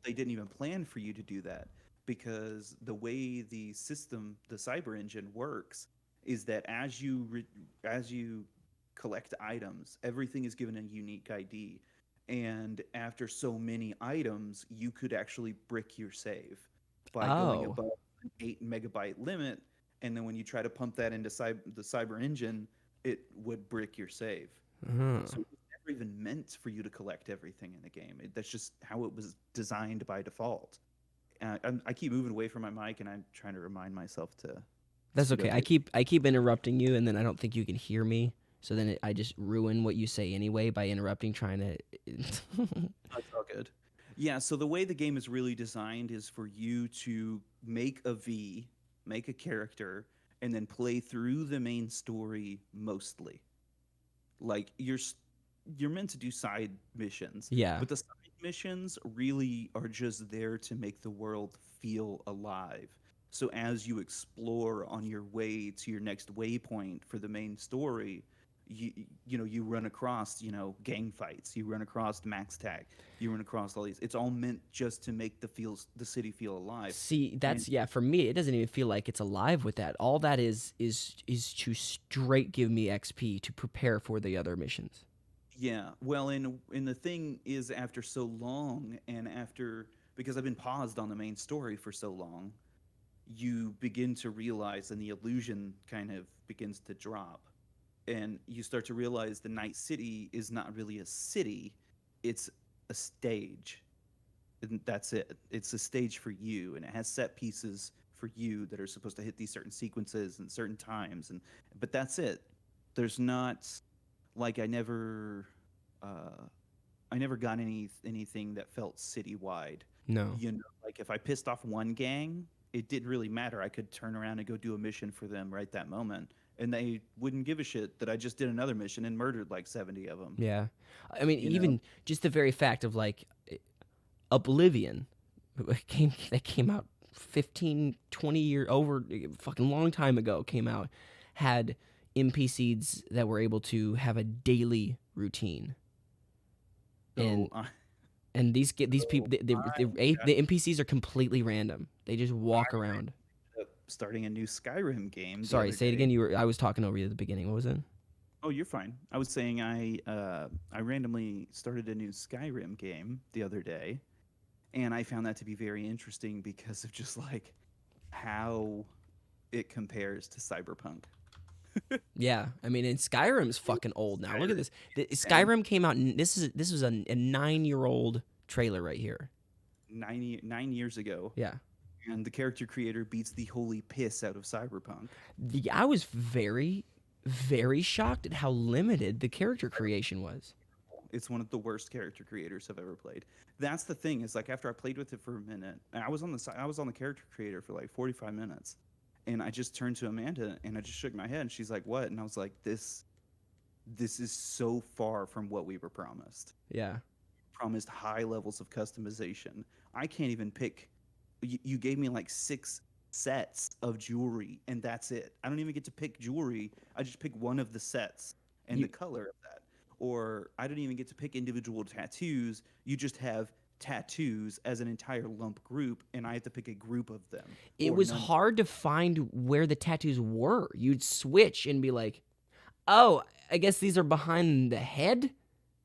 They didn't even plan for you to do that because the way the system, the cyber engine works, is that as you collect items, everything is given a unique ID, and after so many items, you could actually brick your save by going
Oh.
above an 8 megabyte limit, and then when you try to pump that into the cyber engine, it would brick your save.
Uh-huh.
So it was never even meant for you to collect everything in the game. That's just how it was designed by default. I keep moving away from my mic, and I'm trying to remind myself to
That's
speed
okay.
up.
I keep interrupting you, and then I don't think you can hear me. So then I just ruin what you say anyway by interrupting, trying to.
That's all good. Yeah, so the way the game is really designed is for you to make a V, make a character, and then play through the main story mostly. Like you're meant to do side missions,
Yeah.
but the side missions really are just there to make the world feel alive. So as you explore on your way to your next waypoint for the main story, you run across gang fights, you run across max tag, you run across all these. It's all meant just to make the city feel alive.
See,
And
that's yeah. For me, it doesn't even feel like it's alive with that. All that is to straight give me XP to prepare for the other missions.
yeah, well, and the thing is, after so long, and after because I've been paused on the main story for so long, you begin to realize, and the illusion kind of begins to drop, and you start to realize the Night City is not really a city; it's a stage, and that's it. It's a stage for you, and it has set pieces for you that are supposed to hit these certain sequences and certain times, and but that's it. There's not like uh, I never got anything that felt citywide.
No.
Like if I pissed off one gang, it didn't really matter. I could turn around and go do a mission for them right that moment, and they wouldn't give a shit that I just did another mission and murdered like 70 of them.
Yeah. I mean,
You know?
even just the very fact of like Oblivion that came out 15, 20 year over fucking long time ago came out had NPCs that were able to have a daily routine.
So,
And these people the NPCs are completely random. They just walk around.
ended up starting a new Skyrim game the
Sorry,
other
say it
day.
again. I was talking over you at the beginning. What was it?
Oh, you're fine. I was saying I randomly started a new Skyrim game the other day, and I found that to be very interesting because of just like how it compares to Cyberpunk.
Yeah, I mean, and Skyrim's fucking old now. Look at this.
And
Skyrim came out. This was a 9-year-old trailer right here.
9 years ago,
Yeah,
and the character creator beats the holy piss out of Cyberpunk.
I was very, very shocked at how limited the character creation was.
It's one of the worst character creators I've ever played. That's the thing is like after I played with it for a minute, and I was on the character creator for like 45 minutes, and I just turned to Amanda and I just shook my head, and she's like, "What?" And I was like, "This is so far from what we were promised.
Yeah,
Promised high levels of customization. I can't even pick. You gave me like 6 sets of jewelry, and that's it. I don't even get to pick jewelry. I just pick one of the sets and
You-
the color of that. Or I don't even get to pick individual tattoos. You just have tattoos as an entire lump group, and I have to pick a group of them.
it
or
was
none.
hard to find where the tattoos were. You'd switch and be like, "Oh, I guess these are behind the head."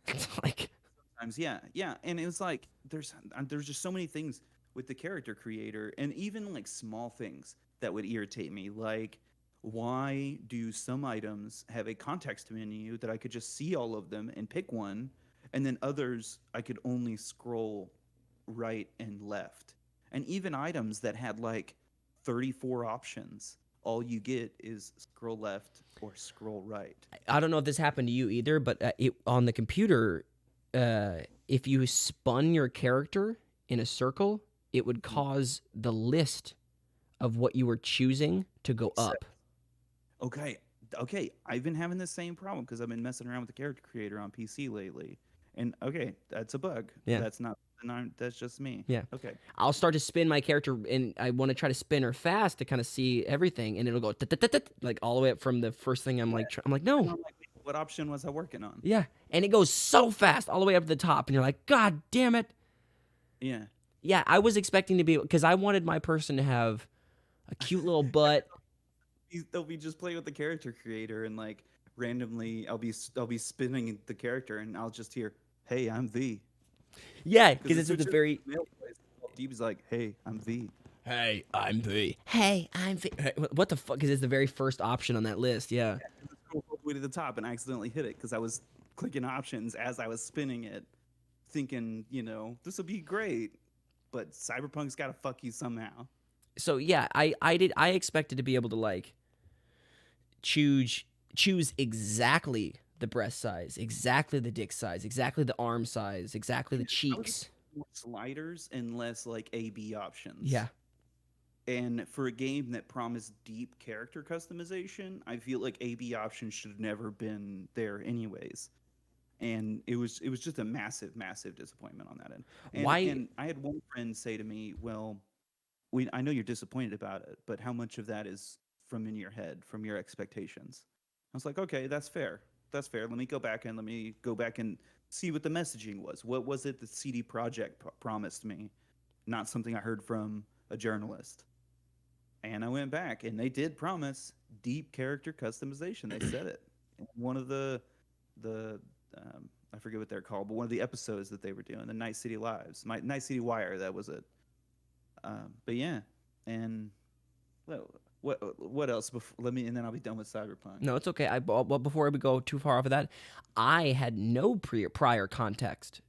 It's like,
Sometimes, yeah, and it's like there's just so many things with the character creator, and even like small things that would irritate me, like why do some items have a context menu that I could just see all of them and pick one, and then others I could only scroll right and left, and even items that had like 34 options, all you get is scroll left or scroll right.
I don't know if this happened to you either, but on the computer, if you spun your character in a circle, it would cause the list of what you were choosing to go up.
Okay, I've been having the same problem because I've been messing around with the character creator on PC lately, and okay, that's a bug.
Yeah.
That's just me.
Yeah.
Okay.
I'll start to spin my character, and I want to try to spin her fast to kind of see everything, and it'll go like all the way up from the first thing. I'm like,
And
no.
I'm like, wait, what option was I working on?
Yeah, and it goes so fast all the way up to the top, and you're like, God damn it.
Yeah.
Yeah, I was expecting to be, because I wanted my person to have a cute little butt.
They'll be just playing with the character creator, and like randomly, I'll be spinning the character, and I'll just hear, "Hey, I'm V."
Yeah, because it's at the
just
very.
male voice. Deep's like, "Hey, I'm V."
Hey, I'm V. Hey, I'm V. Hey, what the fuck? Because it's the very first option on that list. Yeah.
Scroll all the way to the top, and I accidentally hit it because I was clicking options as I was spinning it, thinking, this will be great, but Cyberpunk's got to fuck you somehow.
So yeah, I expected to be able to like choose exactly the breast size, exactly the dick size, exactly the arm size, exactly the cheeks.
More sliders and less like A/B options.
Yeah.
And for a game that promised deep character customization, I feel like A/B options should have never been there anyways. And it was just a massive, massive disappointment on that end.
Why?
And I had one friend say to me, "Well, I know you're disappointed about it, but how much of that is from in your head, from your expectations?" I was like, "Okay, that's fair. That's fair. Let me go back and see what the messaging was. What was it that CD Projekt promised me? Not something I heard from a journalist." And I went back, and they did promise deep character customization. They said it. One of the I forget what they're called, but one of the episodes that they were doing, the Night City Lives, Night City Wire, that was it. But yeah, and what else? And then I'll be done with Cyberpunk.
No, it's okay. Well, before we go too far off of that, I had no prior context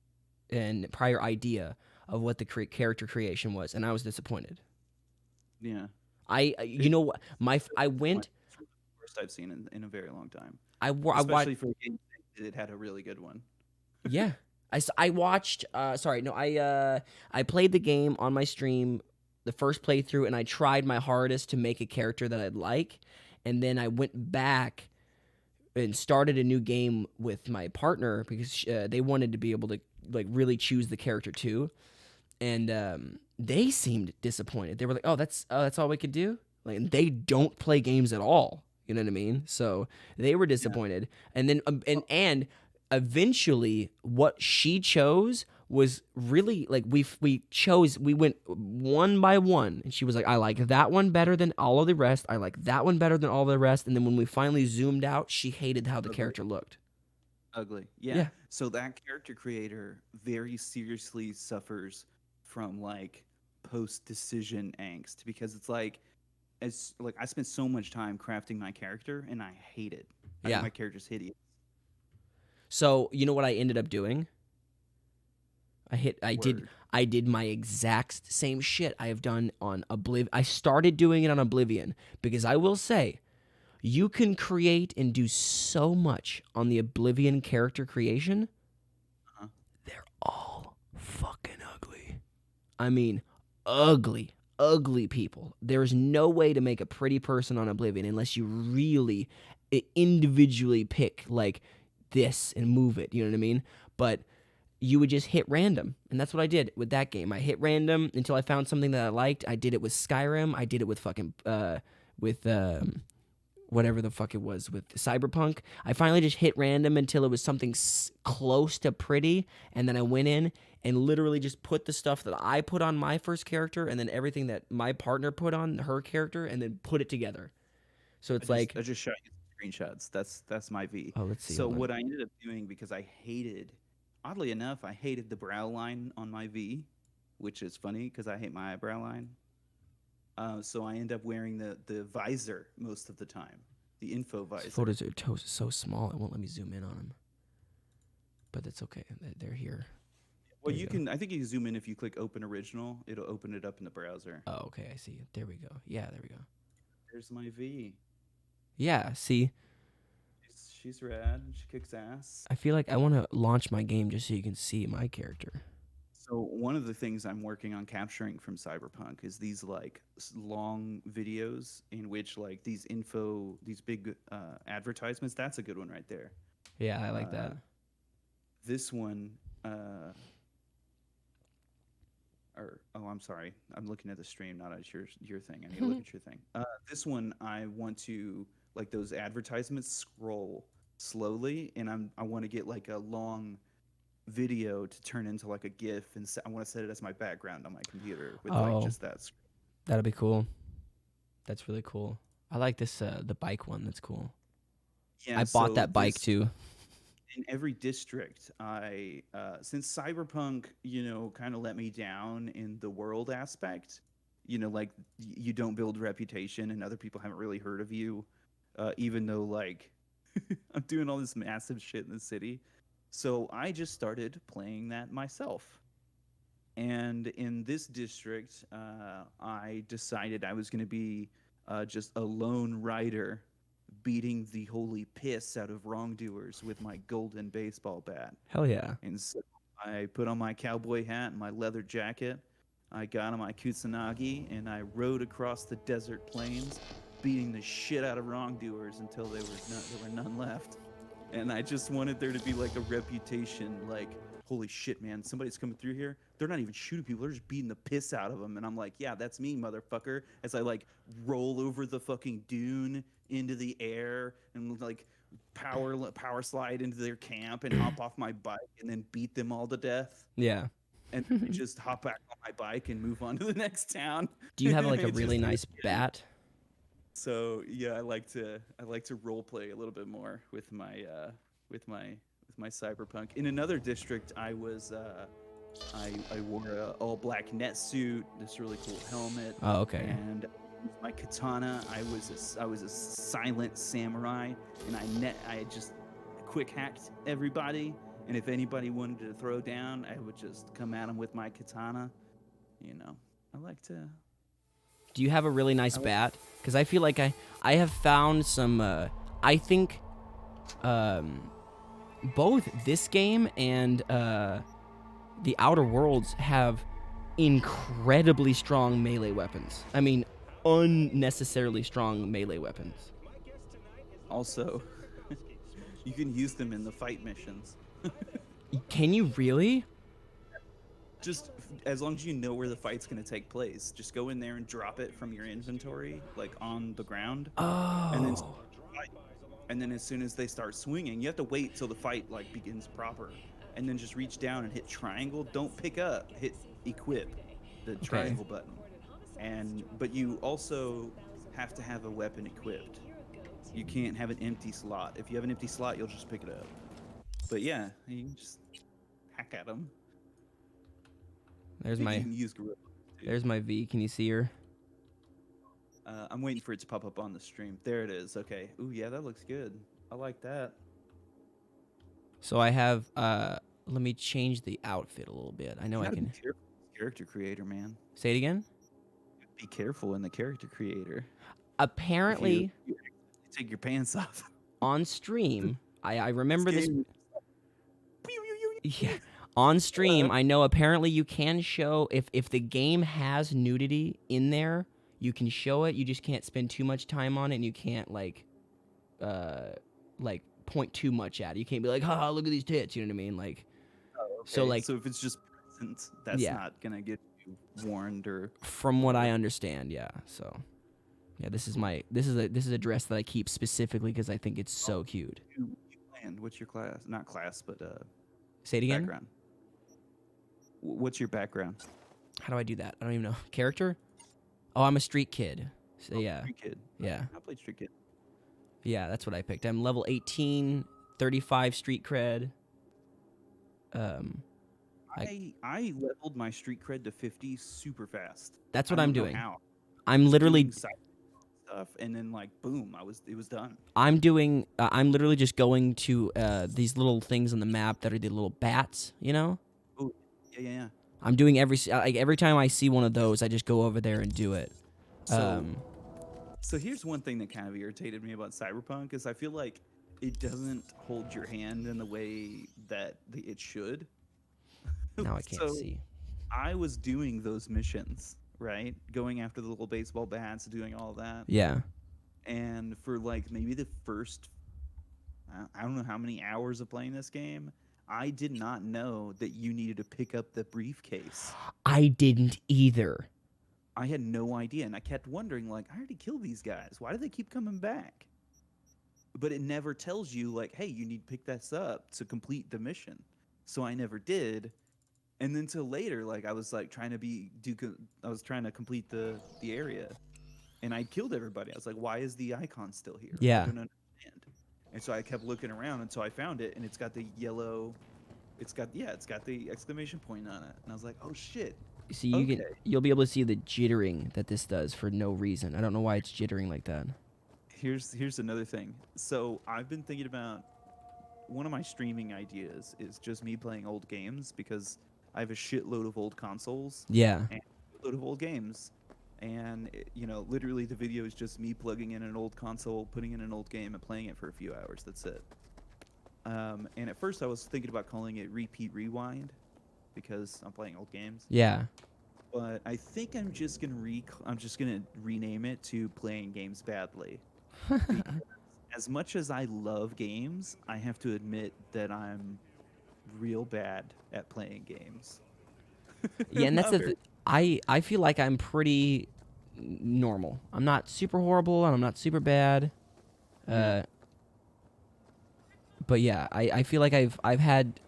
and prior idea of what the character creation was, and I was disappointed.
Yeah,
I went.
Worst I've seen in a very long time.
Especially
for a game it had a really good one.
Yeah, I watched. I played the game on my stream, the first playthrough, and I tried my hardest to make a character that I'd like, and then I went back and started a new game with my partner because they wanted to be able to like really choose the character too, and they seemed disappointed. They were like, "Oh, that's all we could do." Like, and they don't play games at all. You know what I mean? So they were disappointed, and then and eventually, what she chose was really like we went one by one, and she was like, "I like that one better than all of the rest. I like that one better than all of the rest." And then when we finally zoomed out, she hated how the character looked.
Ugly. Yeah. So that character creator very seriously suffers from like post-decision angst because it's like I spent so much time crafting my character and I hate it. I think my character's hideous.
So you know what I ended up doing? I did my exact same shit I have done on Oblivion. I started doing it on Oblivion because I will say, you can create and do so much on the Oblivion character creation. They're all fucking ugly. I mean, ugly people. There's no way to make a pretty person on Oblivion unless you really individually pick like this and move it. You know what I mean? But you would just hit random, and that's what I did with that game. I hit random until I found something that I liked. I did it with Skyrim. I did it with fucking whatever the fuck it was with Cyberpunk. I finally just hit random until it was something close to pretty, and then I went in and literally just put the stuff that I put on my first character and then everything that my partner put on her character and then put it together. So it's
I just shot you some screenshots. That's my V.
Oh, let's see.
So what I ended up doing, because oddly enough, I hated the brow line on my V, which is funny because I hate my eyebrow line. So I end up wearing the visor most of the time, the info visor.
These photos are so small, it won't let me zoom in on them. But that's okay. They're here.
Well, I think you can zoom in if you click Open Original. It'll open it up in the browser.
Oh, okay. I see. There we go. Yeah, there we go.
There's my V.
Yeah, see,
She's rad. She kicks ass.
I feel like I want to launch my game just so you can see my character.
So one of the things I'm working on capturing from Cyberpunk is these like long videos in which like these big advertisements. That's a good one right there.
Yeah, I like that.
This one, I'm sorry, I'm looking at the stream, not at your thing. I need to look at your thing. This one, I want to like those advertisements scroll slowly, and I want to get like a long video to turn into like a GIF, and I want to set it as my background on my computer with like just that.
That'll be cool. That's really cool. I like this the bike one. That's cool.
Yeah,
I bought that bike too.
In every district, I since Cyberpunk, kind of let me down in the world aspect. Like you don't build reputation, and other people haven't really heard of you, even though like I'm doing all this massive shit in the city. So I just started playing that myself. And in this district, I decided I was going to be just a lone rider beating the holy piss out of wrongdoers with my golden baseball bat.
Hell yeah.
And so I put on my cowboy hat and my leather jacket. I got on my Kusanagi and I rode across the desert plains, beating the shit out of wrongdoers until there were none left. And I just wanted there to be like a reputation, like, holy shit, man, somebody's coming through here. They're not even shooting people. They're just beating the piss out of them. And I'm like, yeah, that's me, motherfucker. As I like roll over the fucking dune into the air and like power slide into their camp and hop off my bike and then beat them all to death.
Yeah.
And just hop back on my bike and move on to the next town.
Do you have like a really nice bat?
So yeah, I like to role play a little bit more with my Cyberpunk. In another district, I was I wore a all black net suit, this really cool helmet.
Oh, okay.
And my katana, I was a silent samurai, and I just quick hacked everybody. And if anybody wanted to throw down, I would just come at them with my katana. I like to.
Do you have a really nice bat? Because I feel like I have found some. I think both this game and the Outer Worlds have incredibly strong melee weapons. I mean, unnecessarily strong melee weapons.
Also, you can use them in the fight missions.
Can you really?
Just as long as you know where the fight's going to take place, just go in there and drop it from your inventory, like on the ground.
Oh.
And then as soon as they start swinging, you have to wait till the fight like begins proper, and then just reach down and hit triangle. Don't pick up. Hit equip, the triangle button. But you also have to have a weapon equipped. You can't have an empty slot. If you have an empty slot, you'll just pick it up. But yeah, you can just hack at them.
There's
There's
my V. Can you see her?
I'm waiting for it to pop up on the stream. There it is. Okay. Ooh, yeah, that looks good. I like that.
So I have. Let me change the outfit a little bit. I know I can.
Be careful, character creator, man.
Say it again.
Be careful in the character creator.
Apparently,
you take your pants off
on stream. I remember this. Yeah. On stream, I know apparently you can show if the game has nudity in there, you can show it. You just can't spend too much time on it, and you can't like point too much at it. You can't be like, "Ha, look at these tits." You know what I mean? Like,
okay. So if it's just present, that's not gonna get you warned or.
From what I understand, yeah. So, yeah, this is a dress that I keep specifically because I think it's so cute.
And what's your class? Not class, but
say it again.
Background. What's your background?
How do I do that? I don't even know. Character? Oh, I'm a street kid. So yeah.
Street kid.
Yeah.
I played street kid.
Yeah, that's what I picked. I'm level 18, 35 street cred.
I leveled my street cred to 50 super fast.
That's what I'm doing.
How.
I'm literally
stuff, and then like boom, it was done.
I'm doing. I'm literally just going to these little things on the map that are the little bats. You know.
Oh, yeah.
I'm doing every time I see one of those, I just go over there and do it.
So So here's one thing that kind of irritated me about Cyberpunk is I feel like it doesn't hold your hand in the way that it should.
Now I can't
So
see.
I was doing those missions, right? Going after the little baseball bats, doing all that.
Yeah.
And for like maybe the first, I don't know how many hours of playing this game, I did not know that you needed to pick up the briefcase.
I didn't either.
I had no idea, and I kept wondering, like, I already killed these guys. Why do they keep coming back? But it never tells you, like, hey, you need to pick this up to complete the mission. So I never did. And then till later, like, I was like trying to complete the area, and I killed everybody. I was like, why is the icon still here?
Yeah.
I don't understand. And so I kept looking around until I found it, and it's got the yellow. It's got the exclamation point on it, and I was like, oh shit.
See, you'll be able to see the jittering that this does for no reason. I don't know why it's jittering like that.
Here's another thing. So I've been thinking about one of my streaming ideas is just me playing old games because I have a shitload of old consoles
Yeah.
and a load of old games. And literally the video is just me plugging in an old console, putting in an old game, and playing it for a few hours. That's it. And at first I was thinking about calling it Repeat Rewind because I'm playing old games.
Yeah.
But I think I'm just gonna rename it to Playing Games Badly. Because as much as I love games, I have to admit that I'm real bad at playing games.
Yeah, and that's
Not
the
very-
I feel like I'm pretty normal. I'm not super horrible and I'm not super bad. But yeah, I feel like I've had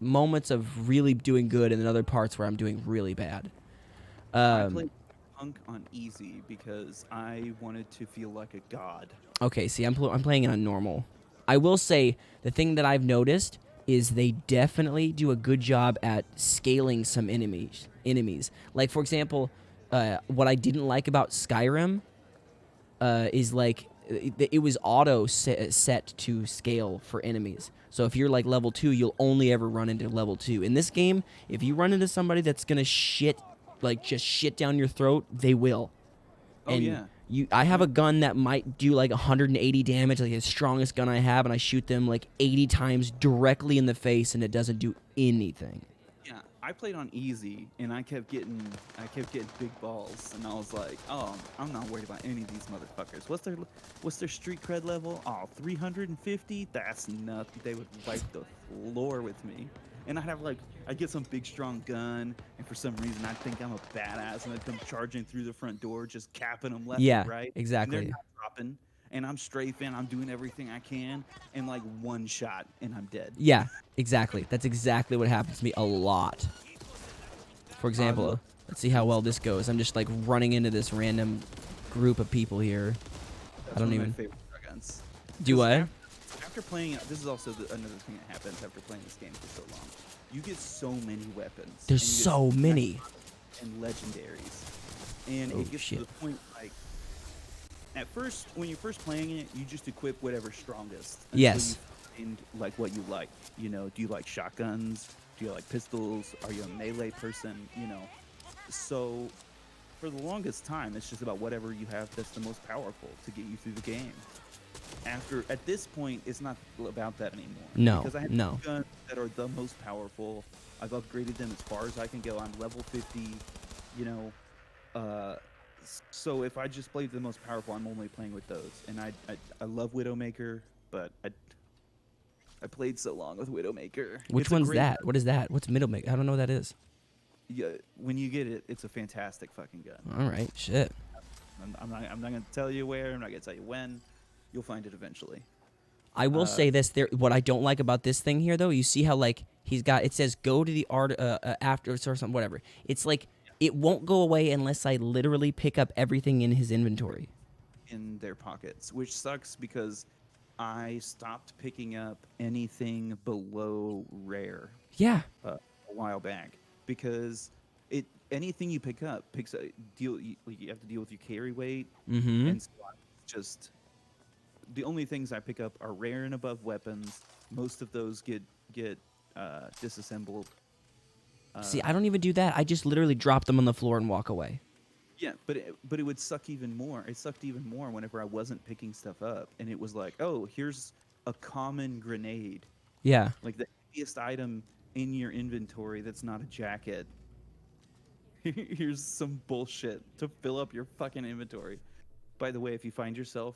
moments of really doing good and then other parts where I'm doing really bad.
I played Punk on easy because I wanted to feel like a god.
Okay, see, I'm playing it on normal. I will say the thing that I've noticed is they definitely do a good job at scaling some enemies. Like, for example, what I didn't like about Skyrim is like it was auto set to scale for enemies. So if you're like level 2, you'll only ever run into level 2. In this game, if you run into somebody that's gonna just shit down your throat, they will.
Oh,
And
yeah.
I have a gun that might do like 180 damage, like the strongest gun I have, and I shoot them like 80 times directly in the face, and it doesn't do anything.
Yeah, I played on easy, and I kept getting big balls, and I was like, oh, I'm not worried about any of these motherfuckers. What's their street cred level? Oh, 350? That's nothing. They would wipe the floor with me. And I'd get some big strong gun, and for some reason I'd think I'm a badass, and I'd come charging through the front door, just capping them left
Yeah,
and right.
exactly.
And they're not dropping, and I'm strafing, I'm doing everything I can, and like one shot, and I'm dead.
Yeah, exactly. That's exactly what happens to me a lot. For example, let's see how well this goes. I'm just like running into this random group of people here.
That's
I don't
one
even
of my favorite shotguns.
do what?
After playing, this is also another thing that happens after playing this game for so long. You get so many weapons.
There's
and you get
so many.
and legendaries, and
Oh,
it gets
shit.
to the point like at first when you're first playing it, you just equip whatever's strongest. Until
Yes.
You find like what you like. Do you like shotguns? Do you like pistols? Are you a melee person? So for the longest time, it's just about whatever you have that's the most powerful to get you through the game. At this point, it's not about that anymore.
No,
because I have
no.
guns that are the most powerful. I've upgraded them as far as I can go. I'm level 50. So if I just played the most powerful, I'm only playing with those. And I love Widowmaker, but I played so long with Widowmaker.
Which
It's a
one's
great
that?
gun.
What is that? What's middle make? I don't know what that is.
Yeah, when you get it, it's a fantastic fucking gun.
All right, shit.
I'm not gonna tell you where. I'm not gonna tell you when. You'll find it eventually.
I will say this. What I don't like about this thing here, though, you see how like it says go to the art after or something, whatever. It's like it won't go away unless I literally pick up everything in his inventory.
In their pockets, which sucks because I stopped picking up anything below rare
Yeah.
a while back because anything you pick up you have to deal with your carry weight,
Mm-hmm.
and so just the only things I pick up are rare and above weapons. Most of those get disassembled.
See, I don't even do that. I just literally drop them on the floor and walk away.
Yeah, but it would suck even more. It sucked even more whenever I wasn't picking stuff up, and it was like, oh, here's a common grenade,
Yeah.
like the heaviest item in your inventory that's not a jacket. Here's some bullshit to fill up your fucking inventory. By the way, if you find yourself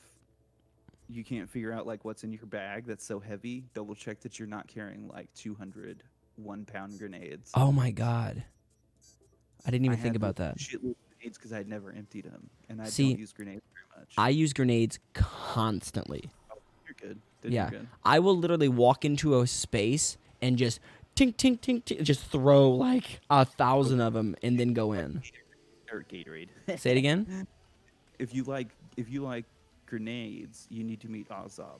you can't figure out like what's in your bag that's so heavy, double check that you're not carrying like 200 1-pound grenades.
Oh my god. I didn't
I
even think
had
about that.
shitload of grenades because I'd never emptied them, and I
See,
don't use grenades very much.
I use grenades constantly.
You're good. Then
Yeah.
you're good.
I will literally walk into a space and just tink, tink, tink, tink, just throw like 1,000 of them and then go in.
Or Gatorade.
Say it again.
If you like grenades, you need to meet Azab.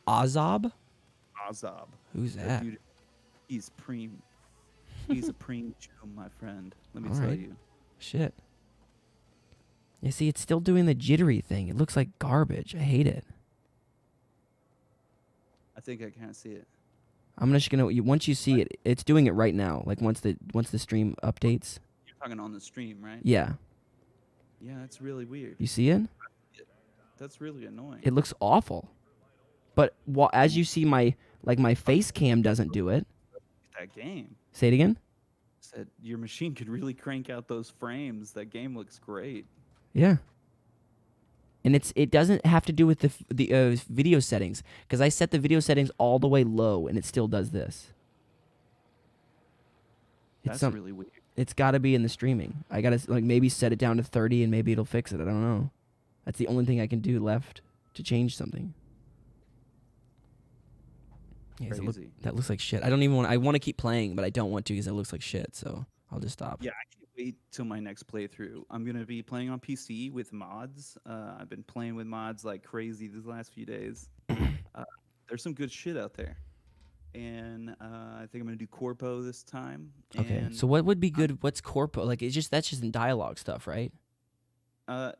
Azab?
Azab.
Who's
The
that?
dude- He's preem. He's a preem chum, my friend. Let me
All
tell
right.
you.
Shit. You see, it's still doing the jittery thing. It looks like garbage. I hate it.
I think I can't see it.
I'm just gonna once you see it, it's doing it right now. Like once the stream updates.
You're talking on the stream, right?
Yeah.
Yeah, that's really weird.
You see it?
That's really annoying.
It looks awful. But as you see, my face cam doesn't do it.
That game
Say it again.
said your machine could really crank out those frames. That game looks great.
Yeah. And it doesn't have to do with the video settings because I set the video settings all the way low and it still does this.
That's really weird.
It's got to be in the streaming. I gotta like maybe set it down to 30 and maybe it'll fix it. I don't know. That's the only thing I can do left to change something. Yeah,
Crazy.
that looks like shit. I don't even want. I want to keep playing, but I don't want to because it looks like shit. So I'll just stop.
Yeah, I can't wait till my next playthrough. I'm gonna be playing on PC with mods. I've been playing with mods like crazy these last few days. There's some good shit out there, and I think I'm gonna do corpo this time.
Okay.
And,
So what would be good? What's corpo? Like that's just in dialogue stuff, right?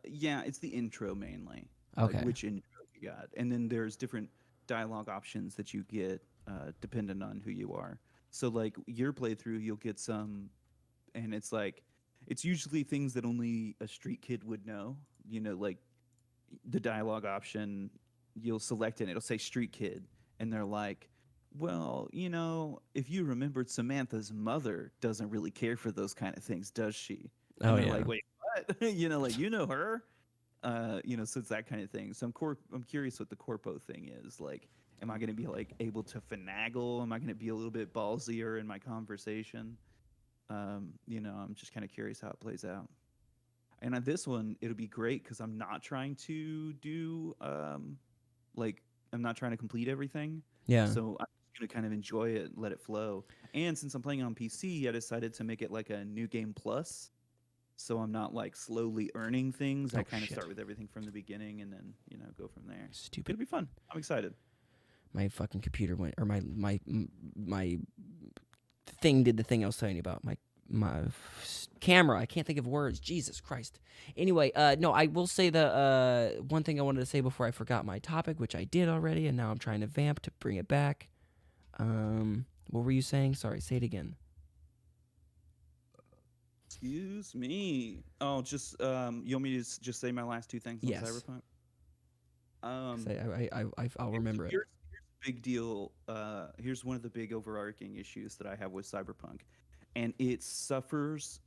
yeah, it's the intro mainly. Like
Okay.
which intro you got, and then there's different dialogue options that you get dependent on who you are. So like your playthrough, you'll get some, and it's like it's usually things that only a street kid would know. You know, like the dialogue option, you'll select it, and it'll say street kid, and they're like, well, you know, if you remembered, Samantha's mother doesn't really care for those kind of things, does she? And
Oh,
they're
yeah.
like, wait, what? You know, like you know her. You know, so it's that kind of thing. So I'm curious what the corpo thing is. Like, am I going to be like able to finagle? Am I going to be a little bit ballsier in my conversation? You know, I'm just kind of curious how it plays out. And on this one, it'll be great because I'm not trying to do like I'm not trying to complete everything.
Yeah.
So I'm just gonna kind of enjoy it, let it flow. And since I'm playing on PC, I decided to make it like a new game plus. So I'm not like slowly earning things. I
Oh,
kind of
shit.
start with everything from the beginning and then, you know, go from there.
Stupid.
It'll be fun. I'm excited.
My fucking computer went, or my thing did the thing I was telling you about. My camera. I can't think of words. Jesus Christ. Anyway, no, I will say the one thing I wanted to say before I forgot my topic, which I did already, and now I'm trying to vamp to bring it back. What were you saying? Sorry, say it again.
Excuse me. Oh, just you want me to just say my last two things on
Yes.
Cyberpunk?
I'll remember it.
Here's a big deal. Here's one of the big overarching issues that I have with Cyberpunk, and it suffers.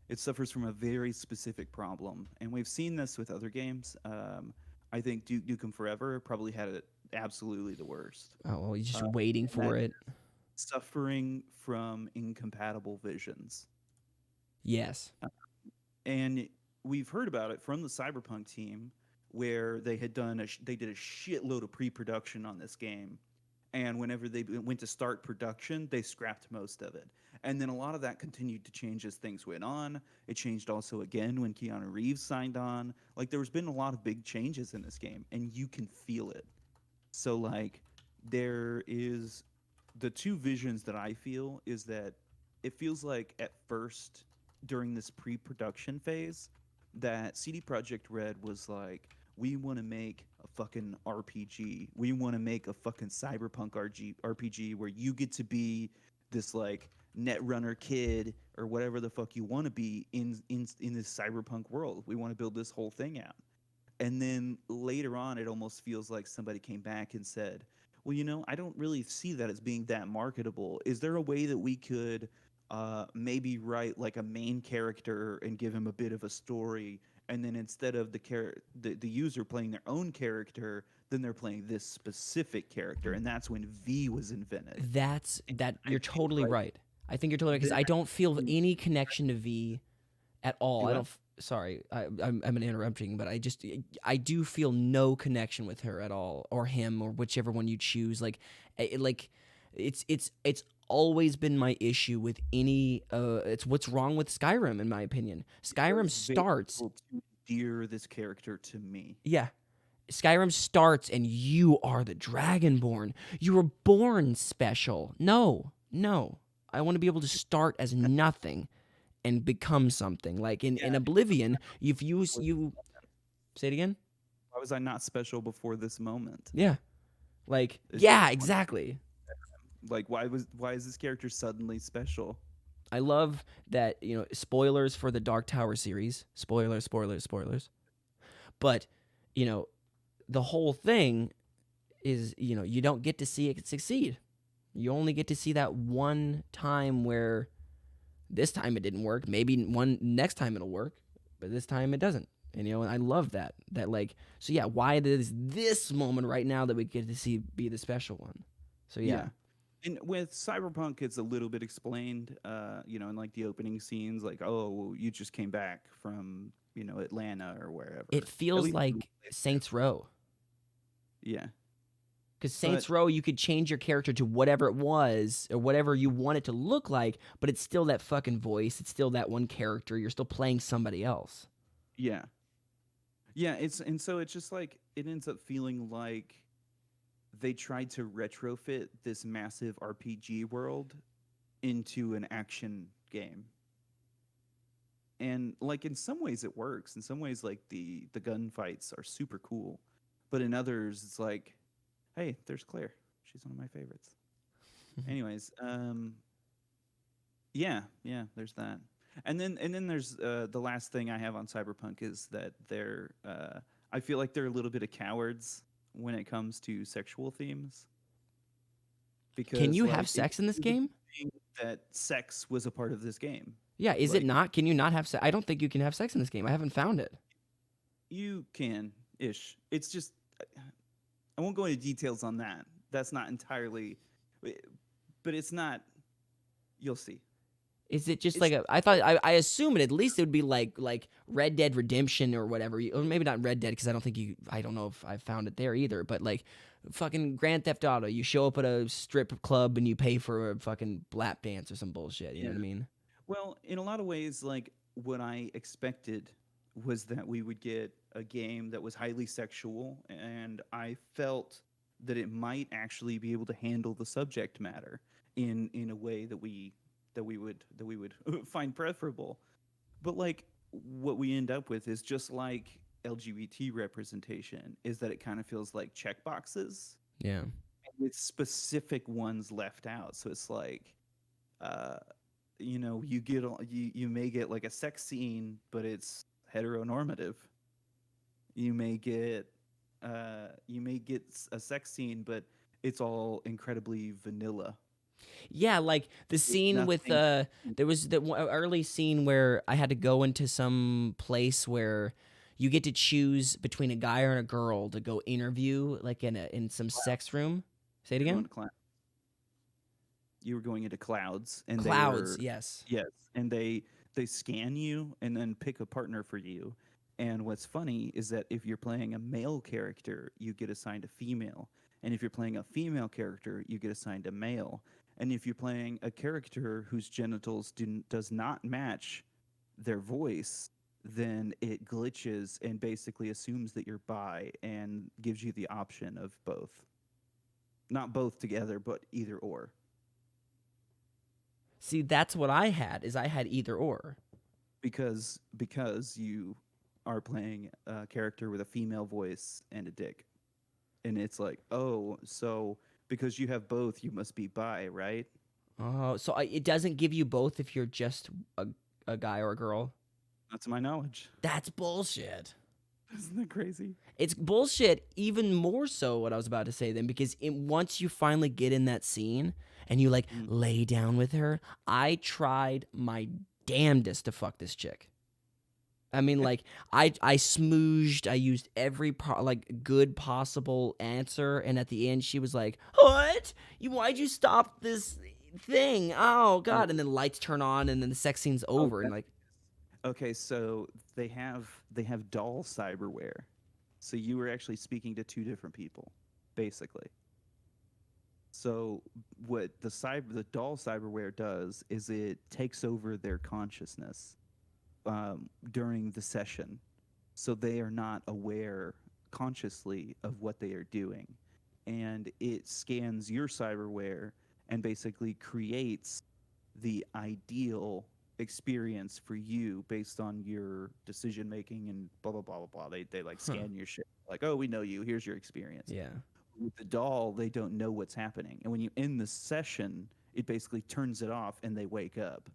It suffers from a very specific problem, and we've seen this with other games. I think Duke Nukem Forever probably had it absolutely the worst.
Oh, well, you're just waiting for it.
Suffering from incompatible visions.
Yes.
And we've heard about it from the Cyberpunk team, where they had done they did a shitload of pre-production on this game, and whenever they went to start production, they scrapped most of it. And then a lot of that continued to change as things went on. It changed also again when Keanu Reeves signed on. Like there's been a lot of big changes in this game, and you can feel it. So like there is the two visions that I feel is that it feels like at first during this pre-production phase that CD Projekt Red was like, we want to make a fucking RPG. We want to make a fucking cyberpunk RPG where you get to be this like netrunner kid or whatever the fuck you want to be in this cyberpunk world. We want to build this whole thing out. And then later on, it almost feels like somebody came back and said, well, I don't really see that as being that marketable. Is there a way that we could maybe write like a main character and give him a bit of a story, and then instead of the user playing their own character, then they're playing this specific character, and that's when V was invented.
That
I
you're
think,
totally
like,
right. I think you're totally right because
then
I don't feel any connection to V at all.
do
I
what?
don't. Sorry, I'm interrupting, but I do feel no connection with her at all, or him, or whichever one you choose. It's always been my issue with any. It's what's wrong with Skyrim, in my opinion. Skyrim
Was very
starts,
able to endear this character to me.
yeah. Skyrim starts, and you are the Dragonborn. You were born special. No, no. I want to be able to start as nothing and become something. Like in
Yeah.
Oblivion, if you say it again.
Why was I not special before this moment?
Yeah. Like,
It's
yeah,
just
exactly.
like why is this character suddenly special?
I love that, spoilers for the Dark Tower series. Spoilers, spoilers, spoilers. But, the whole thing is, you don't get to see it succeed. You only get to see that one time where this time it didn't work. Maybe next time it'll work, but this time it doesn't. And and I love that. So yeah, why is this moment right now that we get to see be the special one? So yeah.
And with Cyberpunk, it's a little bit explained, in like the opening scenes, like, oh, you just came back from, Atlanta or wherever.
It
At
feels
least
like Saints Row.
yeah.
Because Saints Row, you could change your character to whatever it was or whatever you want it to look like, but it's still that fucking voice. It's still that one character. You're still playing somebody else.
Yeah. Yeah, so it's just like it ends up feeling like they tried to retrofit this massive RPG world into an action game. And like in some ways it works. In some ways, like the gunfights are super cool. But in others it's like, hey, there's Claire. She's one of my favorites. Anyways, yeah, there's that. And then there's the last thing I have on Cyberpunk is that I feel like they're a little bit of cowards when it comes to sexual themes. Because
Can you
like,
have sex in this game?
that sex was a part of this game.
Yeah, is it
Like,
not? Can you not have sex? I don't think you can have sex in this game. I haven't found it.
you can ish. It's just I won't go into details on that. That's not entirely, but it's not. You'll see.
Is it just
It's-
like I assume it at least it would be like Red Dead Redemption or whatever, or maybe not Red Dead because I don't know if I found it there either, but like fucking Grand Theft Auto, you show up at a strip club and you pay for a fucking lap dance or some bullshit, you know what I mean?
Well, in a lot of ways, like what I expected was that we would get a game that was highly sexual, and I felt that it might actually be able to handle the subject matter in a way that we would find preferable. But like what we end up with is just like LGBT representation, is that it kind of feels like checkboxes
Yeah.
with specific ones left out. So it's like, you may get like a sex scene, but it's heteronormative. You may get a sex scene, but it's all incredibly vanilla.
Yeah, like the scene with
nothing-
there was the early scene where I had to go into some place where you get to choose between a guy or a girl to go interview, like in some sex room. Say it
You're going
again.
to cloud- You were going into clouds, and
Clouds, yes.
yes, and they scan you and then pick a partner for you. And what's funny is that if you're playing a male character, you get assigned a female, and if you're playing a female character, you get assigned a male. And if you're playing a character whose genitals does not match their voice, then it glitches and basically assumes that you're bi and gives you the option of both. Not both together, but either or.
See, that's what I had. Is I had either or.
Because you are playing a character with a female voice and a dick. And it's like, oh, so because you have both, you must be bi, right?
Oh, so it doesn't give you both if you're just a guy or a girl?
Not to my knowledge.
That's bullshit.
Isn't that crazy?
It's bullshit even more so what I was about to say then, because once you finally get in that scene and you like lay down with her, I tried my damnedest to fuck this chick. I mean, like, I smooged, I used every good possible answer, and at the end she was like, "What? Why'd you stop this thing? Oh god!" And then lights turn on, and then the sex scene's over, and like,
Okay, so they have doll cyberware. So you were actually speaking to two different people, basically. So what the doll cyberware does is it takes over their consciousness during the session, so they are not aware consciously of what they are doing, and it scans your cyberware and basically creates the ideal experience for you based on your decision making and blah blah blah blah blah. They like scan your shit like, oh, we know you. Here's your experience.
yeah.
With the doll, they don't know what's happening, and when you end the session, it basically turns it off, and they wake up.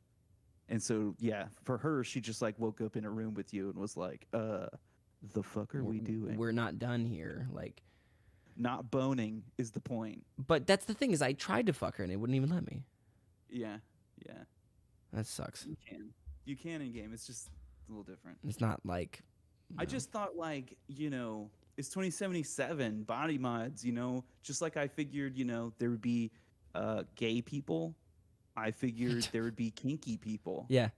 And so, yeah, for her, she just like woke up in a room with you and was like, the fuck are we doing?
We're not done here. Like,
Not boning is the point.
but that's the thing is I tried to fuck her and it wouldn't even let me.
Yeah.
That sucks.
You can in game. It's just a little different.
It's not like
I just thought, like, it's 2077 body mods, just like I figured, there would be gay people. I figured there would be kinky people.
yeah.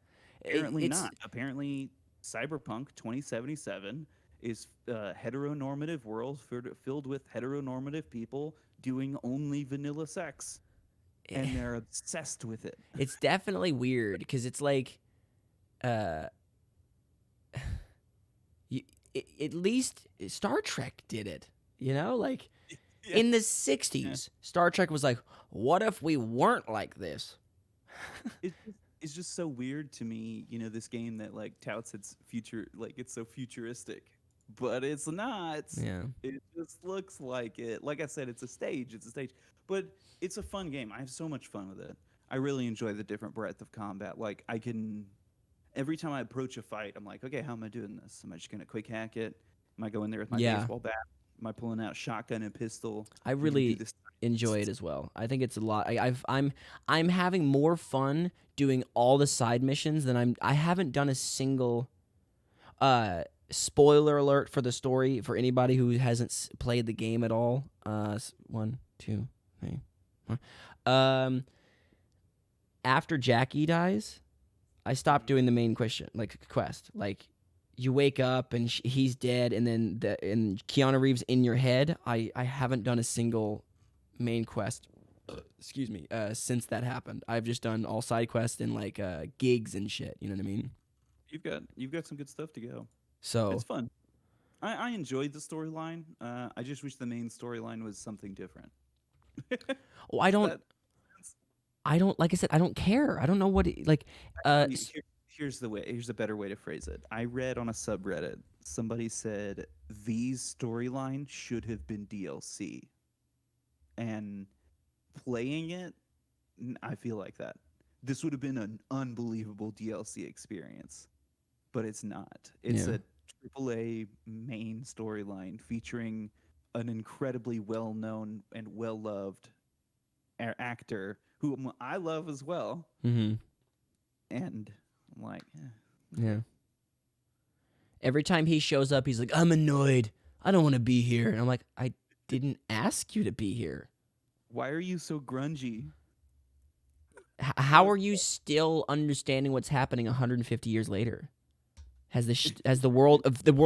Apparently not. Apparently, Cyberpunk 2077 is a heteronormative world filled with heteronormative people doing only vanilla sex, and they're obsessed with it.
It's definitely weird because it's like, at least Star Trek did it. Like in the 60s, Star Trek was like, what if we weren't like this?
It's just so weird to me, this game that like touts its future, like it's so futuristic, but it's not.
Yeah.
It just looks like it. Like I said, it's a stage, but it's a fun game. I have so much fun with it. I really enjoy the different breadth of combat. Like every time I approach a fight, I'm like, okay, how am I doing this? Am I just gonna quick hack it? Am I going there with my baseball bat? Am I pulling out shotgun and pistol?
I really enjoy it as well. I think it's a lot. I'm having more fun doing all the side missions than I haven't done a single spoiler alert for the story for anybody who hasn't played the game at all. 1, 2, 3. 4. After Jackie dies, I stopped doing the main quest. Like you wake up and he's dead, and then and Keanu Reeves in your head. I haven't done a single main quest. Excuse me. Since that happened, I've just done all side quests and like gigs and shit. You know what I mean?
You've got some good stuff to go.
So
It's fun. I enjoyed the storyline. I just wish the main storyline was something different.
I don't. Like I said, I don't care. I don't know what
Here's a better way to phrase it. I read on a subreddit, somebody said these storylines should have been DLC. And playing it, I feel like that. This would have been an unbelievable DLC experience. But it's not. It's a AAA main storyline featuring an incredibly well-known and well-loved actor whom I love as well.
Mm-hmm.
And I'm like,
yeah. Every time he shows up, he's like, I'm annoyed. I don't want to be here. And I'm like, I didn't ask you to be here.
why are you so grungy?
How are you still understanding what's happening 150 years later? Has the world